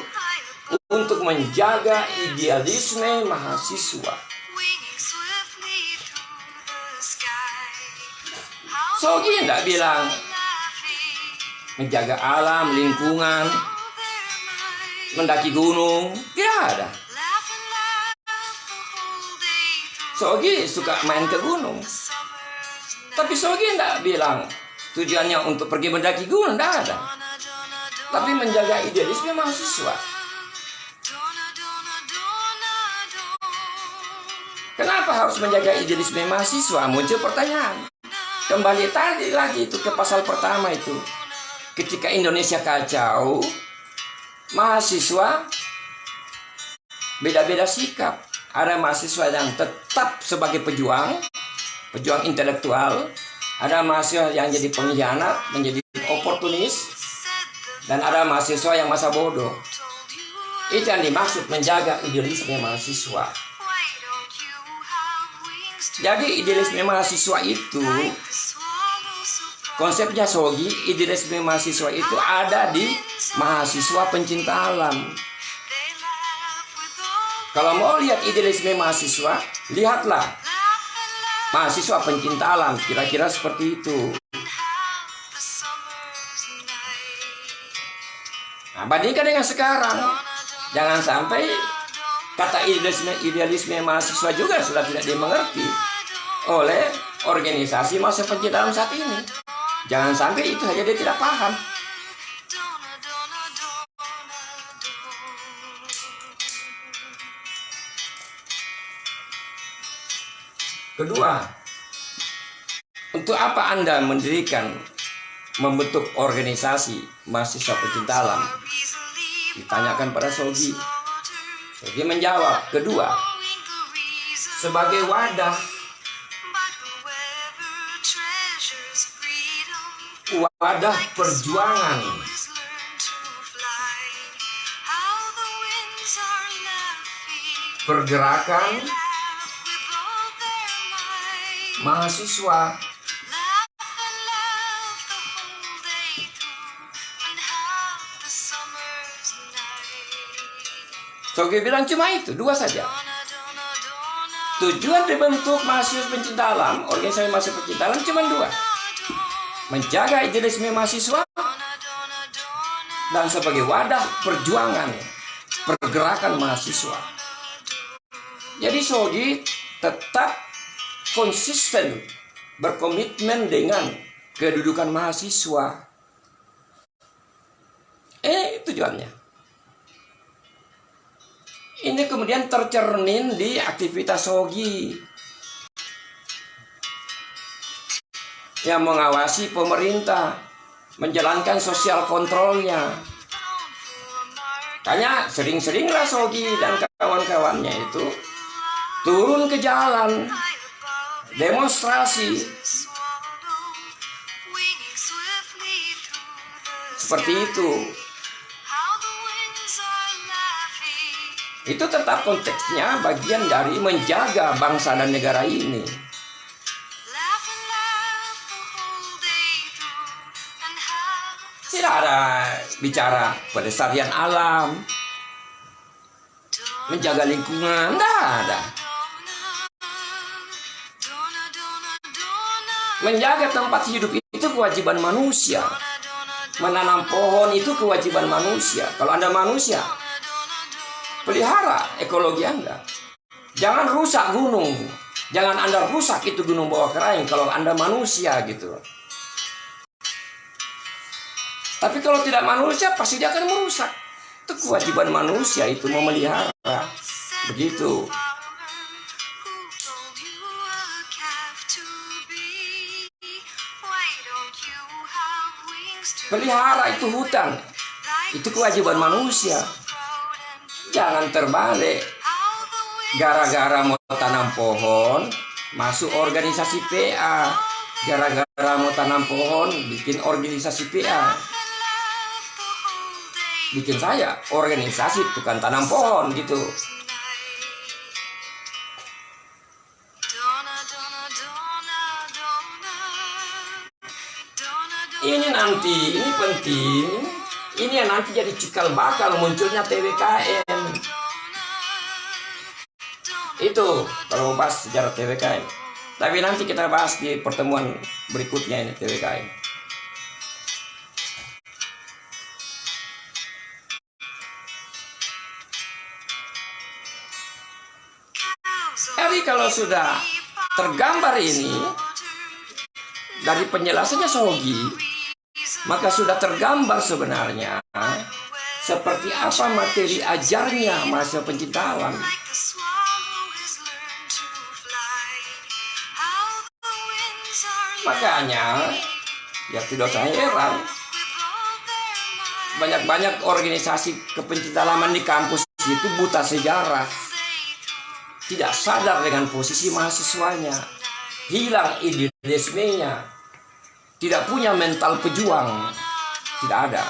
untuk menjaga idealisme mahasiswa. Sogi tidak bilang menjaga alam, lingkungan, mendaki gunung, tidak ada. Sogi suka main ke gunung, tapi Sogi tidak bilang tujuannya untuk pergi mendaki gunung, tidak ada. Tapi menjaga idealisme mahasiswa. Kenapa harus menjaga idealisme mahasiswa? Muncul pertanyaan. Kembali tadi lagi itu ke pasal pertama itu. Ketika Indonesia kacau, mahasiswa beda-beda sikap. Ada mahasiswa yang tetap sebagai pejuang intelektual. Ada mahasiswa yang jadi pengkhianat, menjadi oportunis. Dan ada mahasiswa yang masa bodoh. Itu yang dimaksud menjaga idealisme mahasiswa. Jadi idealisme mahasiswa itu, konsepnya Sogi, idealisme mahasiswa itu ada di mahasiswa pencinta alam. Kalau mau lihat idealisme mahasiswa, lihatlah mahasiswa pencinta alam, kira-kira seperti itu. Nah, bandingkan dengan sekarang, jangan sampai kata idealisme mahasiswa juga sudah tidak dimengerti oleh organisasi masa pencinta alam saat ini. Jangan sampai itu saja dia tidak paham. Kedua, untuk apa Anda membentuk organisasi mahasiswa pencinta alam? Ditanyakan pada Shogi. Shogi menjawab, kedua, sebagai wadah perjuangan pergerakan mahasiswa. Shogi bilang cuma itu, dua saja. Tujuan dibentuk mahasiswa pencinta alam, organisasi mahasiswa pencinta alam cuma dua. Menjaga idealisme mahasiswa dan sebagai wadah perjuangan pergerakan mahasiswa. Jadi Shogi tetap konsisten berkomitmen dengan kedudukan mahasiswa. Tujuannya. Ini kemudian tercermin di aktivitas Shogi yang mengawasi pemerintah, menjalankan sosial kontrolnya. Makanya sering-seringlah Shogi dan kawan-kawannya itu turun ke jalan, demonstrasi. Seperti itu. Itu tetap konteksnya bagian dari menjaga bangsa dan negara ini. Tidak ada bicara pelestarian alam, menjaga lingkungan, tidak ada. Menjaga tempat hidup itu kewajiban manusia. Menanam pohon itu kewajiban manusia. Kalau Anda manusia, pelihara ekologi Anda. Jangan rusak gunung. Jangan Anda rusak itu gunung bawah kering kalau Anda manusia gitu. Tapi kalau tidak manusia pasti dia akan merusak. Itu kewajiban manusia itu memelihara. Begitu. Pelihara itu hutan. Itu kewajiban manusia. Jangan terbalik. Gara-gara mau tanam pohon, masuk organisasi PA. Gara-gara mau tanam pohon, bikin organisasi PA. Bikin saya organisasi tukang tanam pohon gitu. Ini nanti, ini penting. Ini yang nanti jadi cikal bakal munculnya TWKN. Itu kalau bahas sejarah TWKN. Tapi nanti kita bahas di pertemuan berikutnya ini TWKN. Jadi kalau sudah tergambar ini dari penjelasannya Shogi, maka sudah tergambar sebenarnya seperti apa materi ajarnya mahasiswa pencinta alam. Makanya ya tidak usah heran banyak-banyak organisasi kepencinta alaman di kampus itu buta sejarah, tidak sadar dengan posisi mahasiswanya, hilang idealismenya, tidak punya mental pejuang, tidak ada.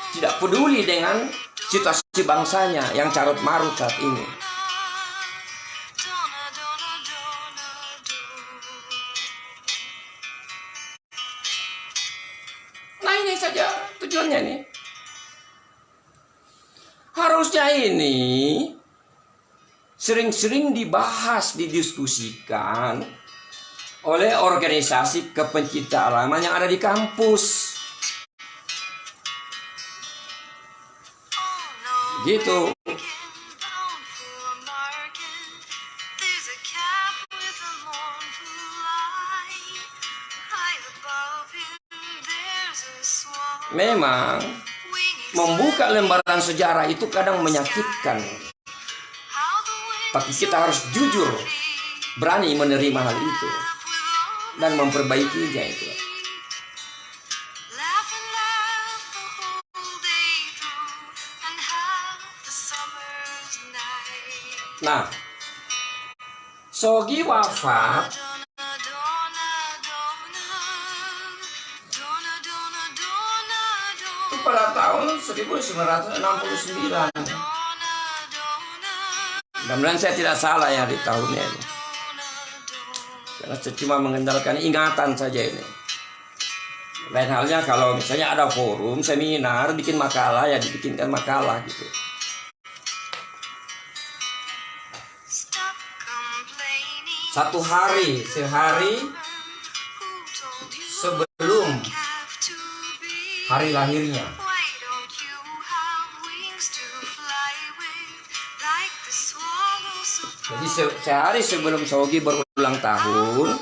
Tidak peduli dengan situasi bangsanya yang carut marut saat ini. Nah ini saja tujuannya nih. Harusnya ini sering-sering dibahas, didiskusikan oleh organisasi kepencinta alaman yang ada di kampus. Gitu. Memang membuka lembaran sejarah itu kadang menyakitkan. Tapi kita harus jujur, berani menerima hal itu dan memperbaikinya itu. Nah, Shogi wafat itu pada tahun 1969. Mudah-mudahan saya tidak salah ya di tahunnya ini. Karena saya cuma mengendalikan ingatan saja ini. Lain halnya kalau misalnya ada forum, seminar, bikin makalah, ya dibikinkan makalah gitu. Sehari sebelum hari lahirnya. Jadi sehari sebelum Shogi berulang tahun,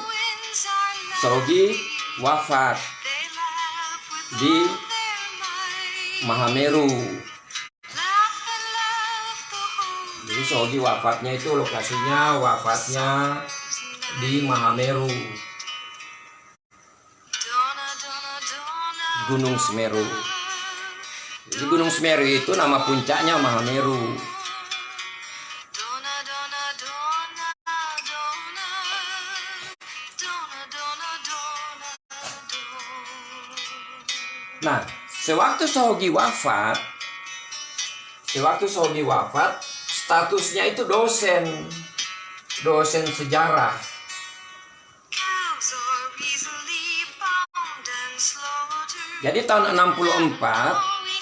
Shogi wafat di Mahameru. Jadi Shogi wafatnya itu lokasinya wafatnya di Mahameru, Gunung Semeru. Jadi Gunung Semeru itu nama puncaknya Mahameru. Nah, sewaktu Shogi wafat, statusnya itu dosen sejarah. Jadi tahun 64,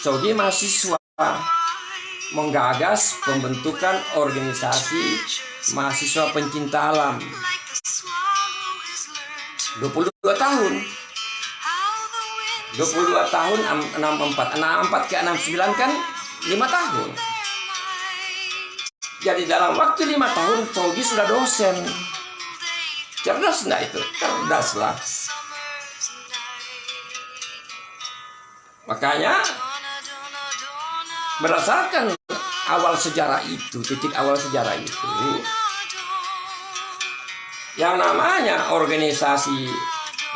Shogi mahasiswa menggagas pembentukan organisasi mahasiswa pencinta alam. 22 tahun. 22 tahun 64 ke 69 kan 5 tahun. Jadi dalam waktu 5 tahun Shogi sudah dosen. Cerdas enggak itu? Cerdas lah. Makanya berdasarkan titik awal sejarah itu, yang namanya organisasi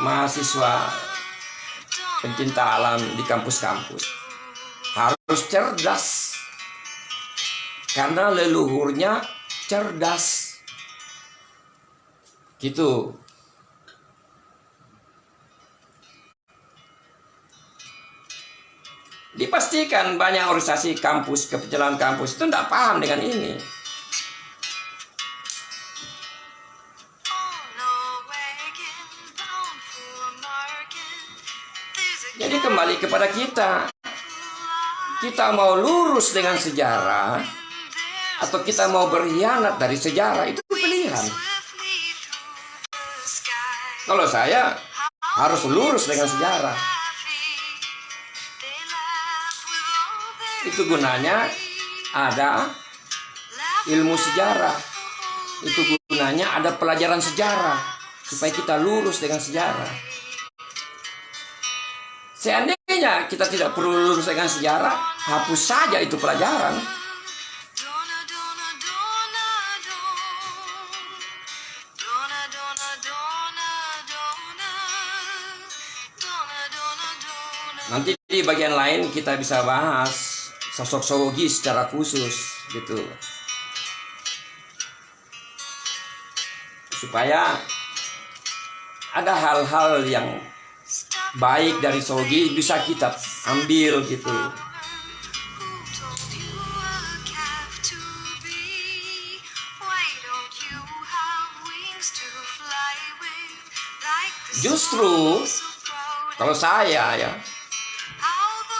mahasiswa pencinta alam di kampus-kampus harus cerdas, karena leluhurnya cerdas. Gitu. Dipastikan banyak organisasi kampus, kepencelan kampus itu tidak paham dengan ini. Jadi kembali kepada kita. Kita mau lurus dengan sejarah atau kita mau berkhianat dari sejarah, itu pilihan. Kalau saya harus lurus dengan sejarah. Itu gunanya ada ilmu sejarah. Itu gunanya ada pelajaran sejarah supaya kita lurus dengan sejarah. Seandainya kita tidak perlu lurus dengan sejarah, hapus saja itu pelajaran. Nanti di bagian lain kita bisa bahas sosok Shogi secara khusus gitu. Supaya ada hal-hal yang baik dari Shogi bisa kita ambil gitu. Justru kalau saya ya,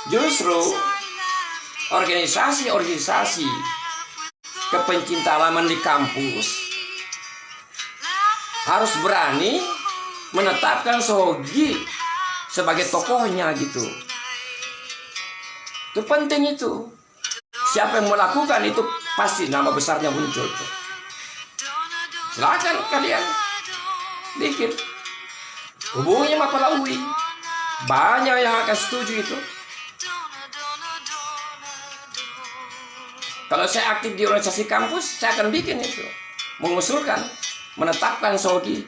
justru organisasi kepencinta halaman di kampus harus berani menetapkan Sogi sebagai tokohnya gitu. Itu penting itu. Siapa yang melakukan itu pasti nama besarnya muncul tuh. Silakan kalian bikin. Hubungi Mapala UI. Banyak yang akan setuju itu. Kalau saya aktif di organisasi kampus, saya akan bikin itu. Mengusulkan, menetapkan Sogi.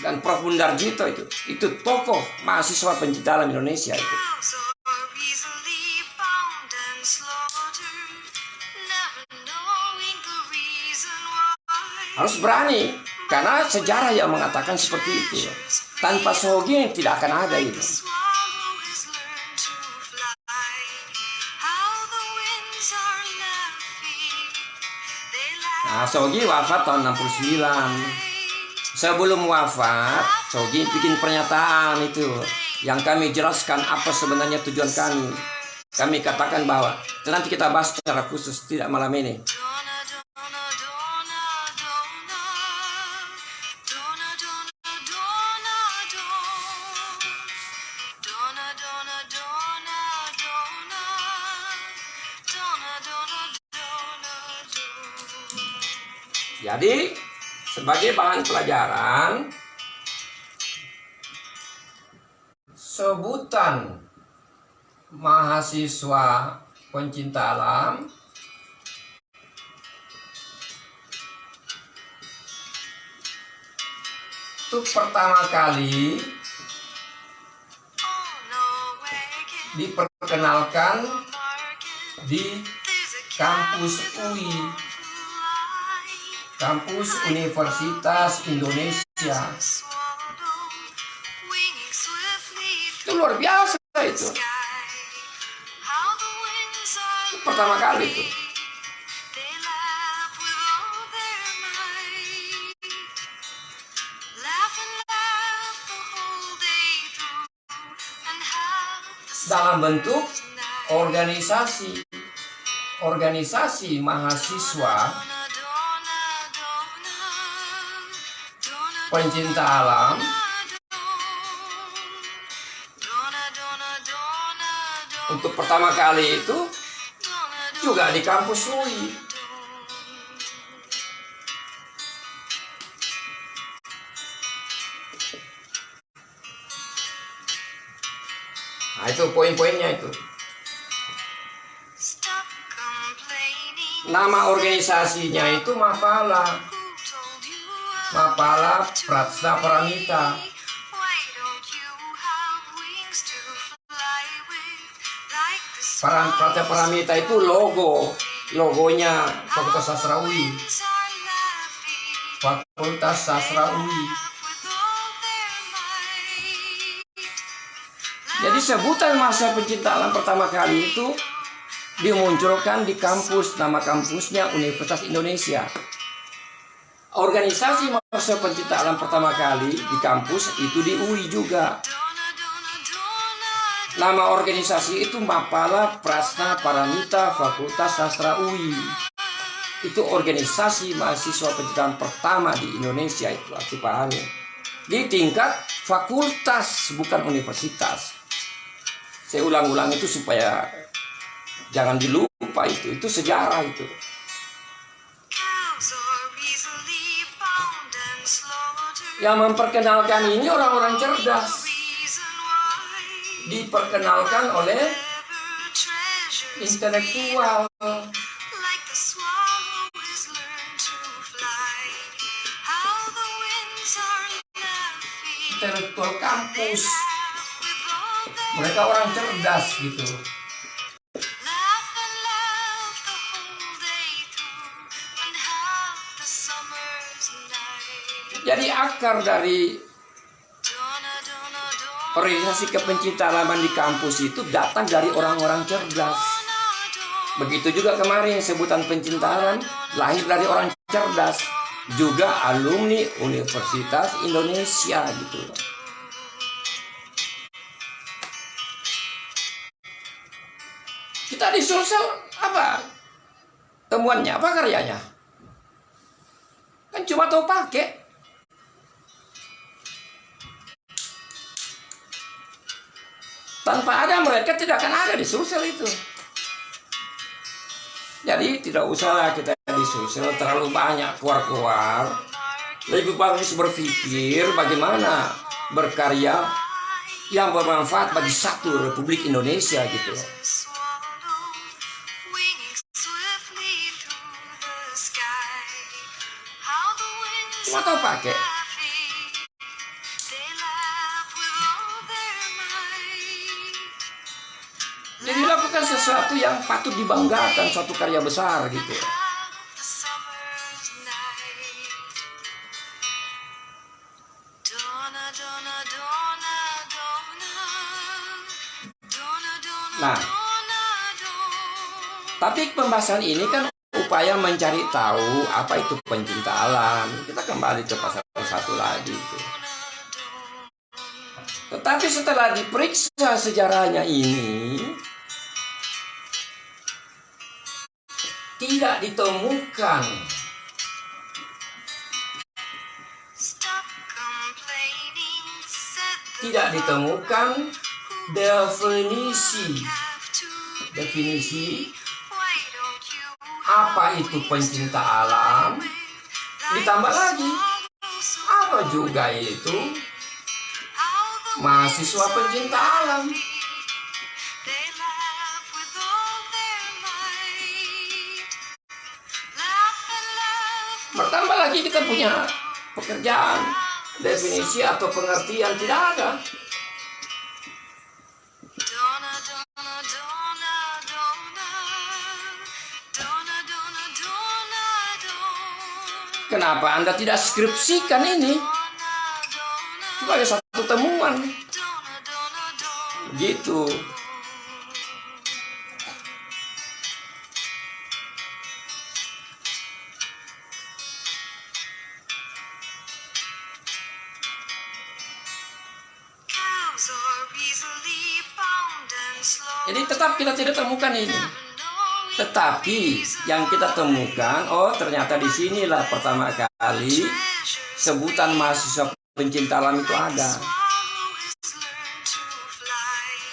Dan Prof. Mundarjito itu. Itu tokoh mahasiswa pencinta alam Indonesia itu. Harus berani. Karena sejarah yang mengatakan seperti itu. Tanpa Sogi tidak akan ada itu. Nah, Sogi wafat tahun 69. Sebelum wafat, Sogi bikin pernyataan itu. Yang kami jelaskan apa sebenarnya tujuan kami. Kami katakan bahwa nanti kita bahas secara khusus, tidak malam ini. Jadi, sebagai bahan pelajaran, sebutan mahasiswa pencinta alam itu pertama kali diperkenalkan di kampus UI, kampus Universitas Indonesia. Itu luar biasa itu. Itu pertama kali itu. Dalam bentuk organisasi mahasiswa pencinta alam untuk pertama kali itu juga di kampus UI. Nah, itu poin-poinnya itu. Nama organisasinya itu Mapala Prasna Paramita. Prasna Paramita itu logonya Fakultas Sastra UI. Fakultas Sastra UI. Jadi sebutan mahasiswa pencinta alam pertama kali itu dimunculkan di kampus, nama kampusnya Universitas Indonesia. Organisasi mahasiswa pencinta alam pertama kali di kampus itu di UI juga. Nama organisasi itu Mapala Prasna Paramita Fakultas Sastra UI. Itu organisasi mahasiswa pencinta alam pertama di Indonesia itu, arti pahami. Di tingkat fakultas, bukan universitas. Saya ulang-ulang itu supaya jangan dilupa itu sejarah itu. Yang memperkenalkan ini orang-orang cerdas. Diperkenalkan oleh intelektual. Intelektual kampus. Mereka orang cerdas gitu. Jadi akar dari organisasi kepencinta halaman di kampus itu datang dari orang-orang cerdas. Begitu juga kemarin sebutan pencinta alam lahir dari orang cerdas. Juga alumni Universitas Indonesia gitu. Kita di sosial apa temuannya, apa karyanya? Kan cuma tahu pakai. Tanpa ada mereka tidak akan ada di sosial itu. Jadi tidak usahlah kita di sosial terlalu banyak keluar-keluar. Lebih bagus berpikir bagaimana berkarya yang bermanfaat bagi satu Republik Indonesia gitu. Cuma tahu pakai. Jadi lakukan sesuatu yang patut dibanggakan, suatu karya besar gitu. Nah, tapi pembahasan ini kan upaya mencari tahu apa itu pencinta alam. Kita kembali ke pasal 1 lagi itu. Tetapi setelah diperiksa sejarahnya ini, tidak ditemukan definisi apa itu pencinta alam. Ditambah lagi, apa juga itu mahasiswa pencinta alam. Bertambah lagi kita punya pekerjaan, definisi atau pengertian tidak ada. Kenapa Anda tidak skripsikan ini sebagai satu temuan? Gitu. Jadi tetap kita tidak temukan ini. Tetapi yang kita temukan, oh ternyata di sinilah pertama kali sebutan mahasiswa pencinta alam itu ada.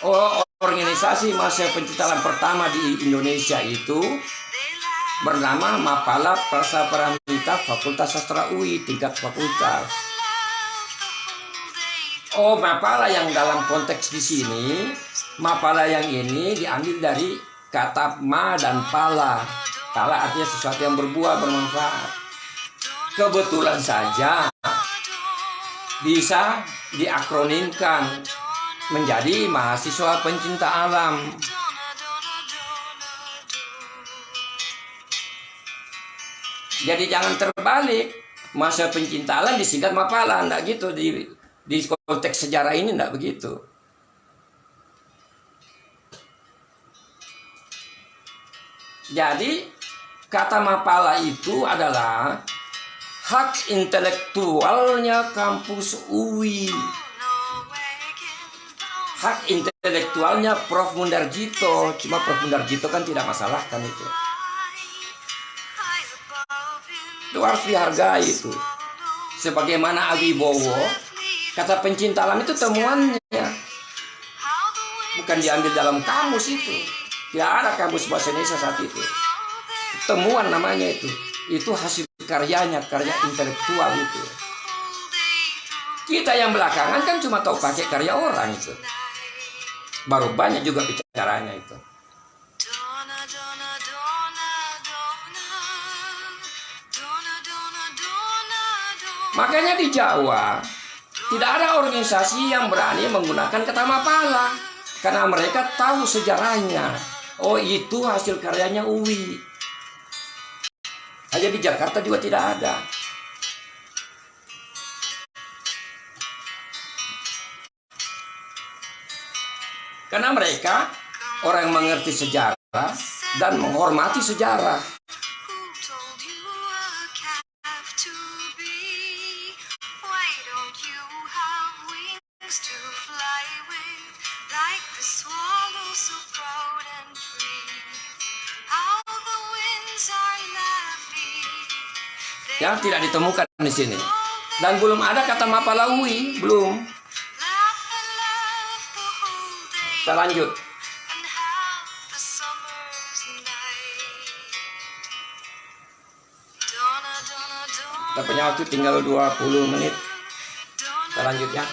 Oh, organisasi mahasiswa pencinta alam pertama di Indonesia itu bernama Mapala Prasaparamita Fakultas Sastra UI tingkat fakultas. Oh, Mapala yang dalam konteks di sini, Mapala yang ini diambil dari kata ma dan pala. Pala artinya sesuatu yang berbuah, bermanfaat. Kebetulan saja bisa diakronimkan menjadi mahasiswa pencinta alam. Jadi jangan terbalik, mahasiswa pencinta alam disingkat Mapala, enggak gitu di konteks sejarah ini, enggak begitu. Jadi kata Mapala itu adalah hak intelektualnya kampus UI. Hak intelektualnya Prof. Mundarjito. Cuma Prof. Mundarjito kan tidak masalah kan itu. Itu harus dihargai itu. Sebagaimana Awibowo, kata pencinta alam itu temuannya. Bukan diambil dalam kamus itu. Tidak ada kamus bahasa Indonesia saat itu. Temuan namanya itu. Itu hasil karyanya, karya intelektual itu. Kita yang belakangan kan cuma tahu pakai karya orang itu. Baru banyak juga bicaranya itu. Makanya di Jawa tidak ada organisasi yang berani menggunakan kata Mapala. Karena mereka tahu sejarahnya. Oh, itu hasil karyanya UI. Hanya di Jakarta juga tidak ada. Karena mereka orang yang mengerti sejarah dan menghormati sejarah. Ya, tidak ditemukan di sini. Dan belum ada kata Mapalaui, belum. Kita lanjut. Kita punya waktu tinggal 20 menit. Kita lanjut ya.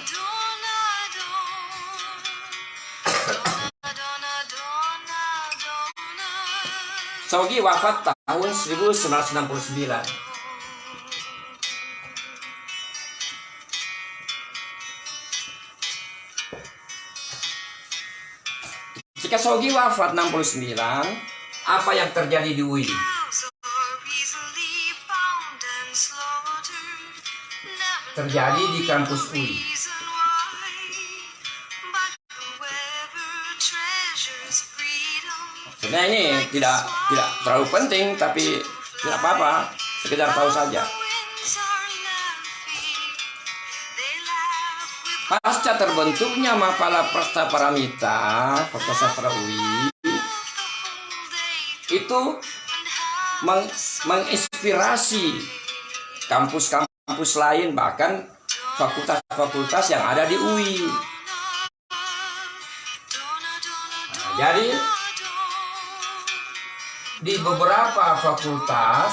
Shogi wafat tahun 1969. Jika Shogi wafat 69, apa yang terjadi di UI? Terjadi di kampus UI. Sebenarnya ini tidak terlalu penting, tapi tidak apa-apa, sekedar tahu saja. Pasca terbentuknya Mapala Prasta Paramita, Fakultas Sastra UI, itu menginspirasi kampus-kampus lain, bahkan fakultas-fakultas yang ada di UI. Nah, jadi di beberapa fakultas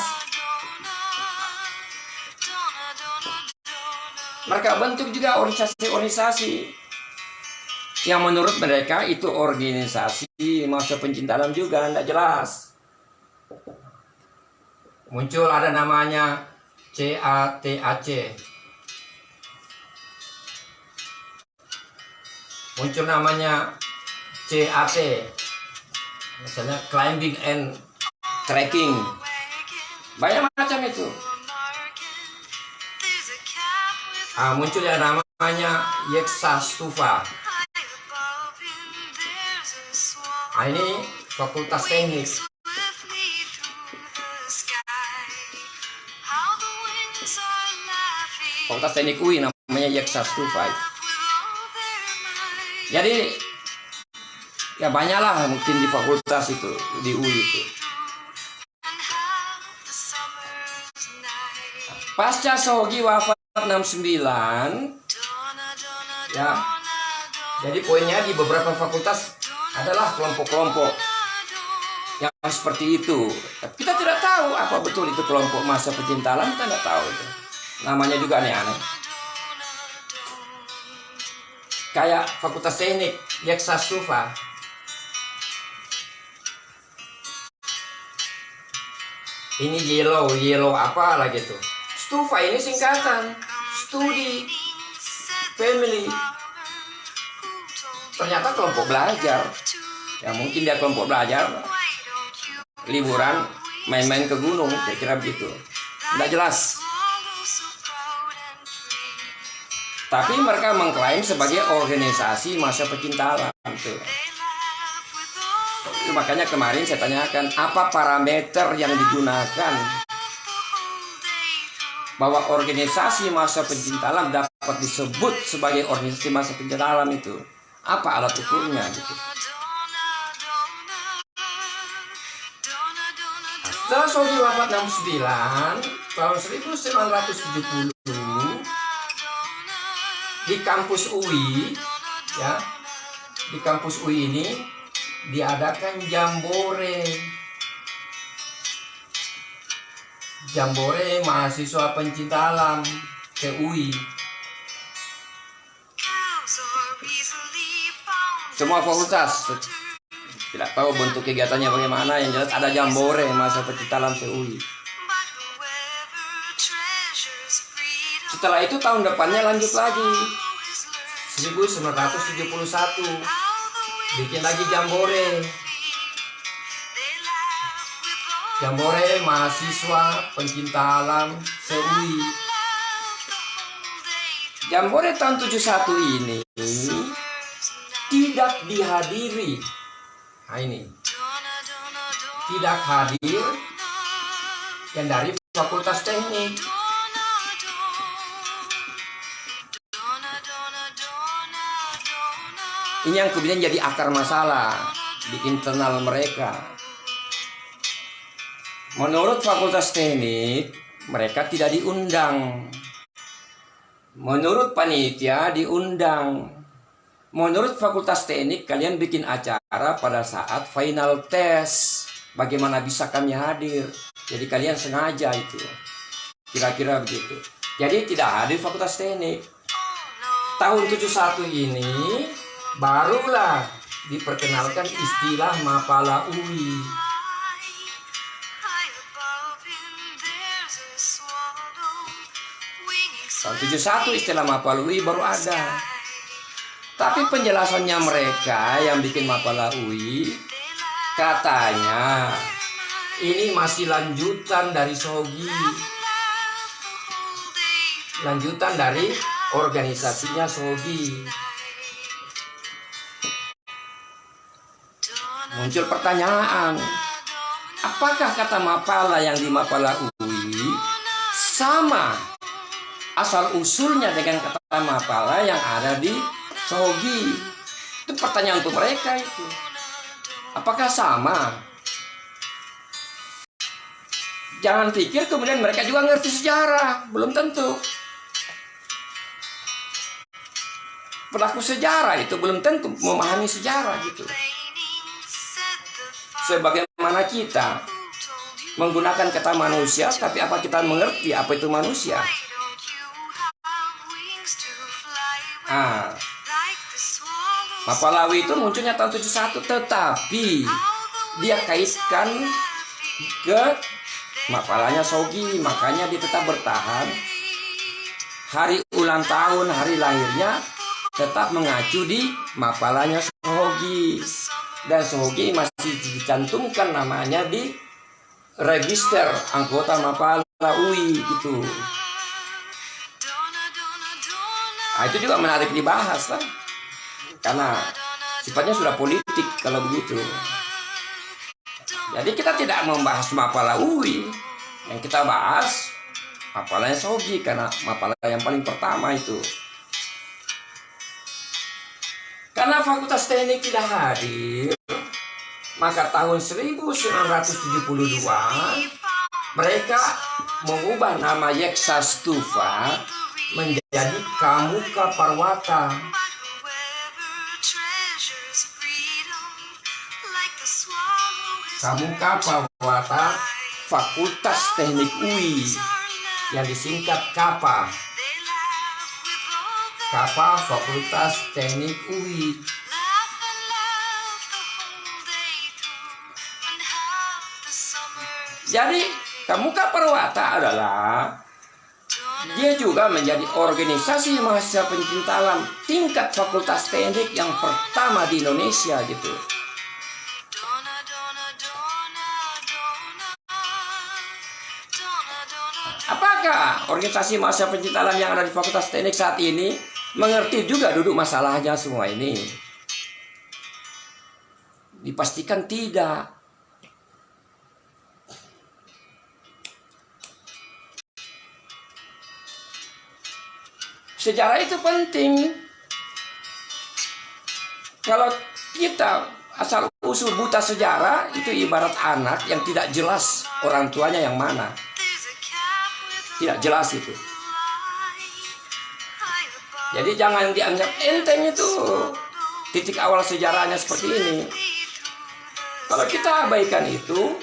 mereka bentuk juga organisasi-organisasi yang menurut mereka itu organisasi masa pencinta alam juga, tidak jelas. Muncul ada namanya CATAC, muncul namanya CAT, misalnya Climbing and Trekking, banyak macam itu. Muncul yang namanya Yeksastufa. Ini fakultas teknik. Fakultas teknik UI namanya Yeksastufa. Jadi ya banyaklah mungkin di fakultas itu, di UI itu. Pasca Shogi wafat 69, ya, jadi poinnya di beberapa fakultas adalah kelompok-kelompok yang seperti itu. Kita tidak tahu apa betul itu kelompok masa pecinta alam, kita tidak tahu itu. Namanya juga aneh-aneh. Kayak fakultas teknik Yeksastufa. Ini yellow apa lagi tuh? Stufa ini singkatan studi family. Ternyata kelompok belajar. Ya mungkin dia kelompok belajar liburan main-main ke gunung, saya kira begitu. Tidak jelas. Tapi mereka mengklaim sebagai organisasi masa pecinta alam. Itu makanya kemarin saya tanyakan apa parameter yang digunakan bahwa organisasi masa pencinta alam dapat disebut sebagai organisasi masa pencinta alam itu. Apa alat ukurnya gitu. Setelah Shogi wafat 69 tahun 1970 di kampus UI, ya, di kampus UI ini diadakan Jambore mahasiswa pencinta alam UI. Semua fakultas, tidak tahu bentuk kegiatannya bagaimana, yang jelas ada Jambore mahasiswa pencinta alam UI. Setelah itu tahun depannya lanjut lagi, 1971 bikin lagi Jambore mahasiswa pencinta alam UI. Jambore tahun 71 ini tidak dihadiri. Nah ini tidak hadir yang dari fakultas teknik. Ini yang kemudian jadi akar masalah di internal mereka. Menurut fakultas teknik, mereka tidak diundang. Menurut panitia diundang. Menurut Fakultas Teknik kalian bikin acara pada saat final test. Bagaimana bisa kami hadir? Jadi kalian sengaja itu. Kira-kira begitu. Jadi tidak hadir Fakultas Teknik. Tahun 71 ini barulah diperkenalkan istilah Mapala UI. Tahun 71 istilah Mapala UI baru ada. Tapi penjelasannya mereka yang bikin Mapala UI, katanya ini masih lanjutan dari SOGI. Lanjutan dari organisasinya SOGI. Muncul pertanyaan, apakah kata Mapala yang di Mapala UI sama asal usulnya dengan kata Mapala yang ada di SOGI? Itu pertanyaan untuk mereka itu. Apakah sama? Jangan pikir kemudian mereka juga ngerti sejarah, belum tentu. Pelaku sejarah itu belum tentu memahami sejarah gitu. Sebagaimana kita menggunakan kata manusia, tapi apa kita mengerti apa itu manusia? Mapala UI itu munculnya tahun 71, tetapi dia kaitkan ke Mapalanya SOGI, makanya dia tetap bertahan. Hari ulang tahun, hari lahirnya tetap mengacu di Mapalanya SOGI, dan SOGI masih dicantumkan namanya di register anggota Mapala UI gitu. Nah, itu juga menarik dibahas lah, karena sifatnya sudah politik kalau begitu. Jadi kita tidak membahas Mapala UI, yang kita bahas Mapalanya SOGI, karena Mapala yang paling pertama itu. Karena Fakultas Teknik tidak hadir, maka tahun 1972 mereka mengubah nama Yeksastuva menjadi Kamuka Parwata. Kamuka Parwata Fakultas Teknik UI yang disingkat KAPA. KAPA Fakultas Teknik UI. Jadi Kamuka Parwata adalah dia juga menjadi organisasi mahasiswa pencinta alam tingkat Fakultas Teknik yang pertama di Indonesia gitu. Apakah organisasi mahasiswa pencinta alam yang ada di Fakultas Teknik saat ini mengerti juga duduk masalahnya semua ini? Dipastikan tidak. Sejarah itu penting. Kalau kita asal usul buta sejarah, itu ibarat anak yang tidak jelas orang tuanya yang mana. Tidak jelas itu. Jadi jangan dianggap enteng itu. Titik awal sejarahnya seperti ini. Kalau kita abaikan itu,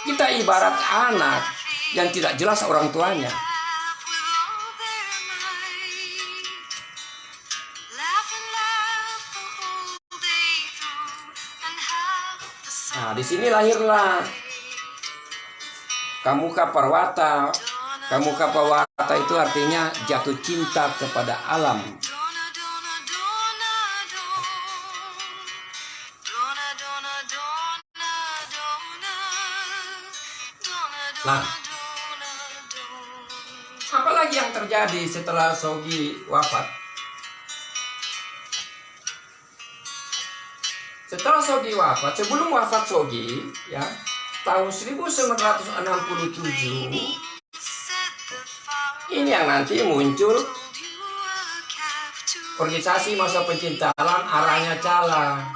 kita ibarat anak yang tidak jelas orang tuanya. Nah, di sini lahirlah Kamuka Parwata. Kamuka Parwata itu artinya jatuh cinta kepada alam. Nah, apalagi yang terjadi setelah SOGI wafat? Setelah SOGI wafat, sebelum wafat SOGI, ya, tahun 1967, ini yang nanti muncul organisasi mahasiswa pencinta alam Aranya Cala,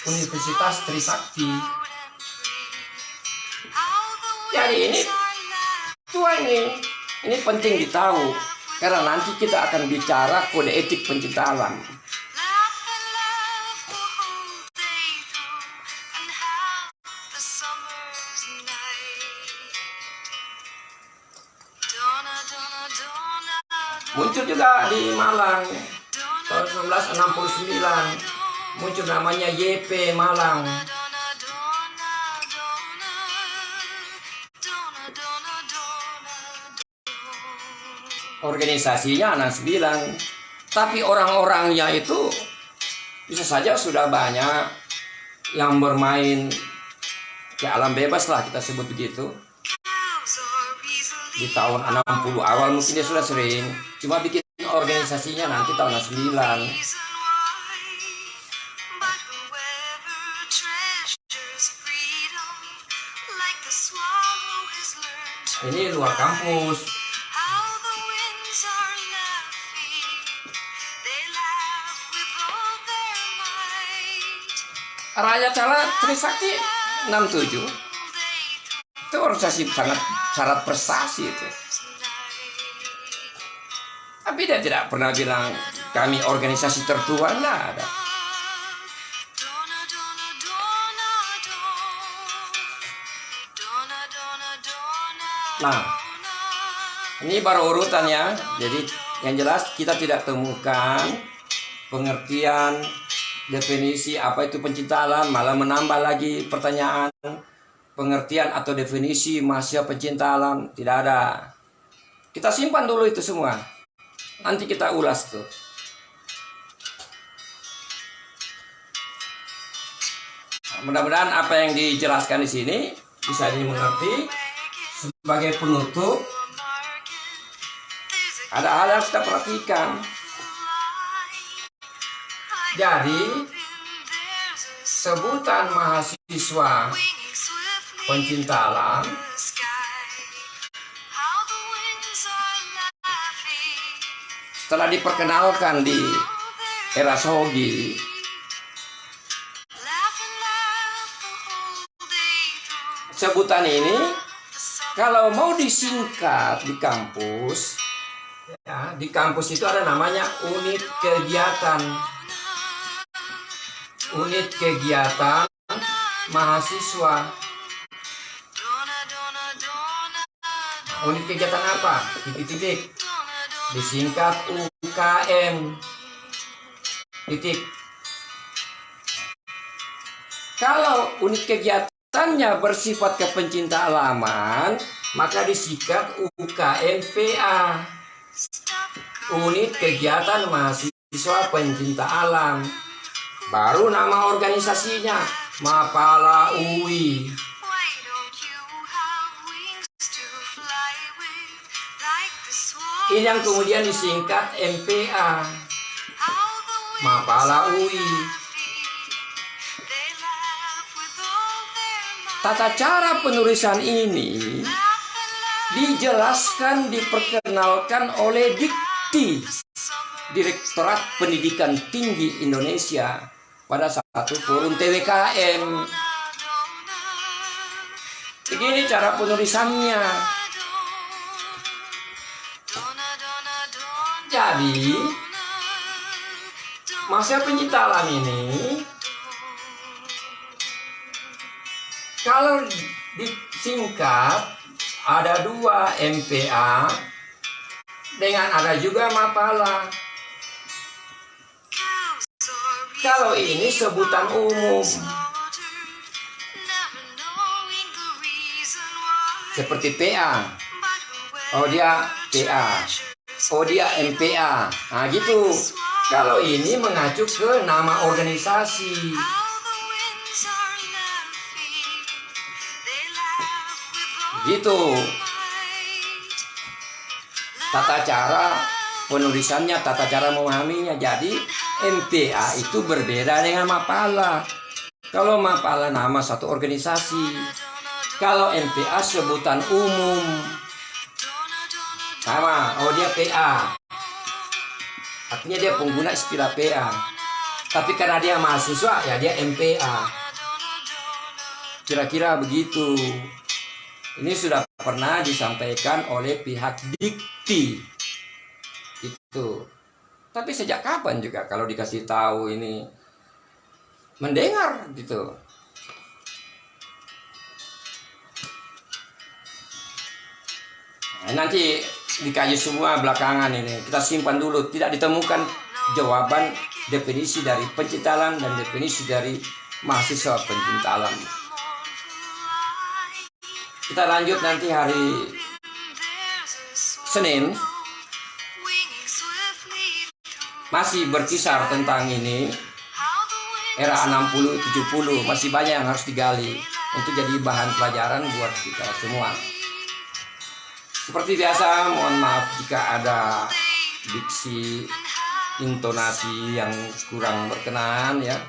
Universitas Trisakti. Jadi ini penting ditahu, karena nanti kita akan bicara kode etik pencinta alam. Muncul juga di Malang tahun 1969, muncul namanya YP Malang. Organisasinya 69, tapi orang-orangnya itu bisa saja sudah banyak yang bermain ke alam bebas lah, kita sebut begitu. Di tahun 60 awal mungkin dia sudah sering, cuma bikin organisasinya nanti tahun 69. Ini luar kampus. Raja Cala Trisakti 67. Itu organisasi sangat syarat prestasi itu. Tapi dia tidak pernah bilang kami organisasi tertua, enggak ada. Nah, ini baru urutannya. Jadi yang jelas kita tidak temukan pengertian definisi apa itu pencinta alam, malah menambah lagi pertanyaan pengertian atau definisi mahasiswa pencinta alam, tidak ada. Kita simpan dulu itu semua, nanti kita ulas tuh. Mudah-mudahan apa yang dijelaskan di sini bisa dimengerti. Sebagai penutup, ada hal yang kita perhatikan. Jadi, sebutan mahasiswa pencinta alam setelah diperkenalkan di era Shogi, sebutan ini kalau mau disingkat di kampus, ya, di kampus itu ada namanya unit kegiatan. Unit kegiatan mahasiswa. Unit kegiatan apa? Titik-titik. Disingkat UKM. Titik. Kalau unit kegiatannya bersifat kepencinta alaman, maka disingkat UKMPA. Unit kegiatan mahasiswa pencinta alam. Baru nama organisasinya Mapala UI. Ini yang kemudian disingkat MPA, Mapala UI. Tata cara penulisan ini dijelaskan, diperkenalkan oleh Dikti, Direktorat Pendidikan Tinggi Indonesia, pada satu forum TWKM. Begini cara penulisannya. Jadi, mahasiswa pencinta alam ini, kalau disingkat ada 2 MPA dengan ada juga Mapala. Kalau ini sebutan umum, seperti PA, oh dia PA, oh dia MPA, nah gitu. Kalau ini mengacu ke nama organisasi. Gitu. Tata cara penulisannya, tata cara memahaminya. Jadi MPA itu berbeda dengan Mapala. Kalau Mapala nama satu organisasi, kalau MPA sebutan umum. Sama, oh dia PA. Artinya dia pengguna istilah PA. Tapi karena dia mahasiswa, ya dia MPA. Kira-kira begitu. Ini sudah pernah disampaikan oleh pihak Dikti. Itu. Tapi sejak kapan juga kalau dikasih tahu ini mendengar gitu. Nah, nanti dikaji semua belakangan ini. Kita simpan dulu. Tidak ditemukan jawaban definisi dari pencinta alam dan definisi dari mahasiswa pencinta alam. Kita lanjut nanti hari Senin. Masih berkisar tentang ini. Era 60-70 masih banyak yang harus digali untuk jadi bahan pelajaran buat kita semua. Seperti biasa, mohon maaf jika ada diksi, intonasi yang kurang berkenan ya.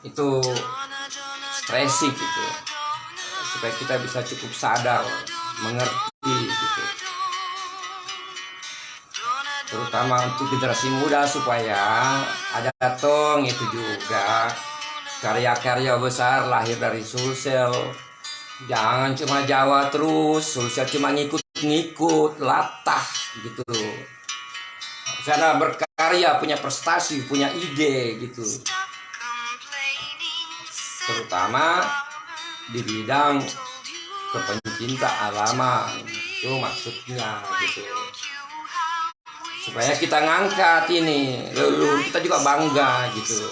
Itu stressing gitu. Supaya kita bisa cukup sadar, mengerti gitu. Terutama untuk generasi muda supaya ada tong itu juga karya-karya besar lahir dari Sulsel. Jangan cuma Jawa terus, Sulsel cuma ngikut-ngikut, latah gitu. Karena berkarya, punya prestasi, punya ide gitu. Terutama di bidang kepencinta alaman, itu maksudnya gitu. Supaya kita ngangkat ini, leluhur kita juga bangga gitu.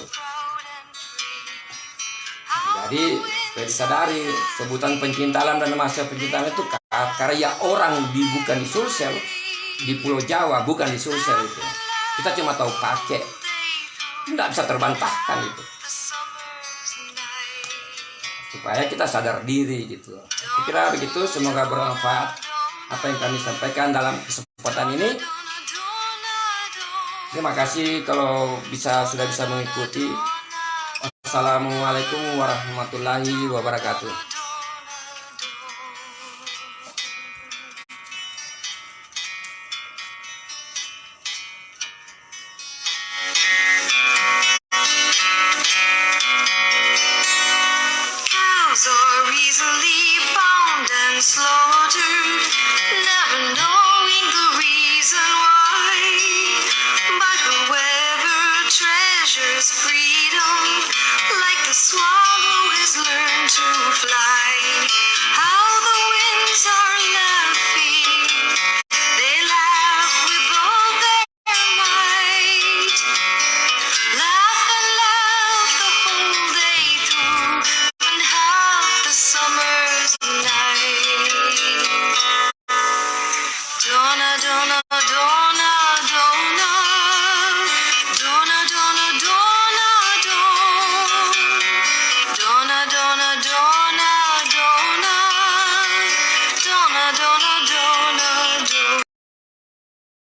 Jadi supaya disadari sebutan pencinta alam dan mahasiswa pencinta alam itu karya orang bukan di Sulsel, di Pulau Jawa, bukan di Sulsel itu. Kita cuma tahu pakai, tidak bisa terbantahkan itu. Supaya kita sadar diri gitu. Saya kira begitu, semoga bermanfaat apa yang kami sampaikan dalam kesempatan ini. Terima kasih kalau sudah bisa mengikuti. Assalamualaikum warahmatullahi wabarakatuh. Cows are easily bound and slaughtered, never knowing the reason why. But whoever treasures freedom, like the swallow has learned to fly.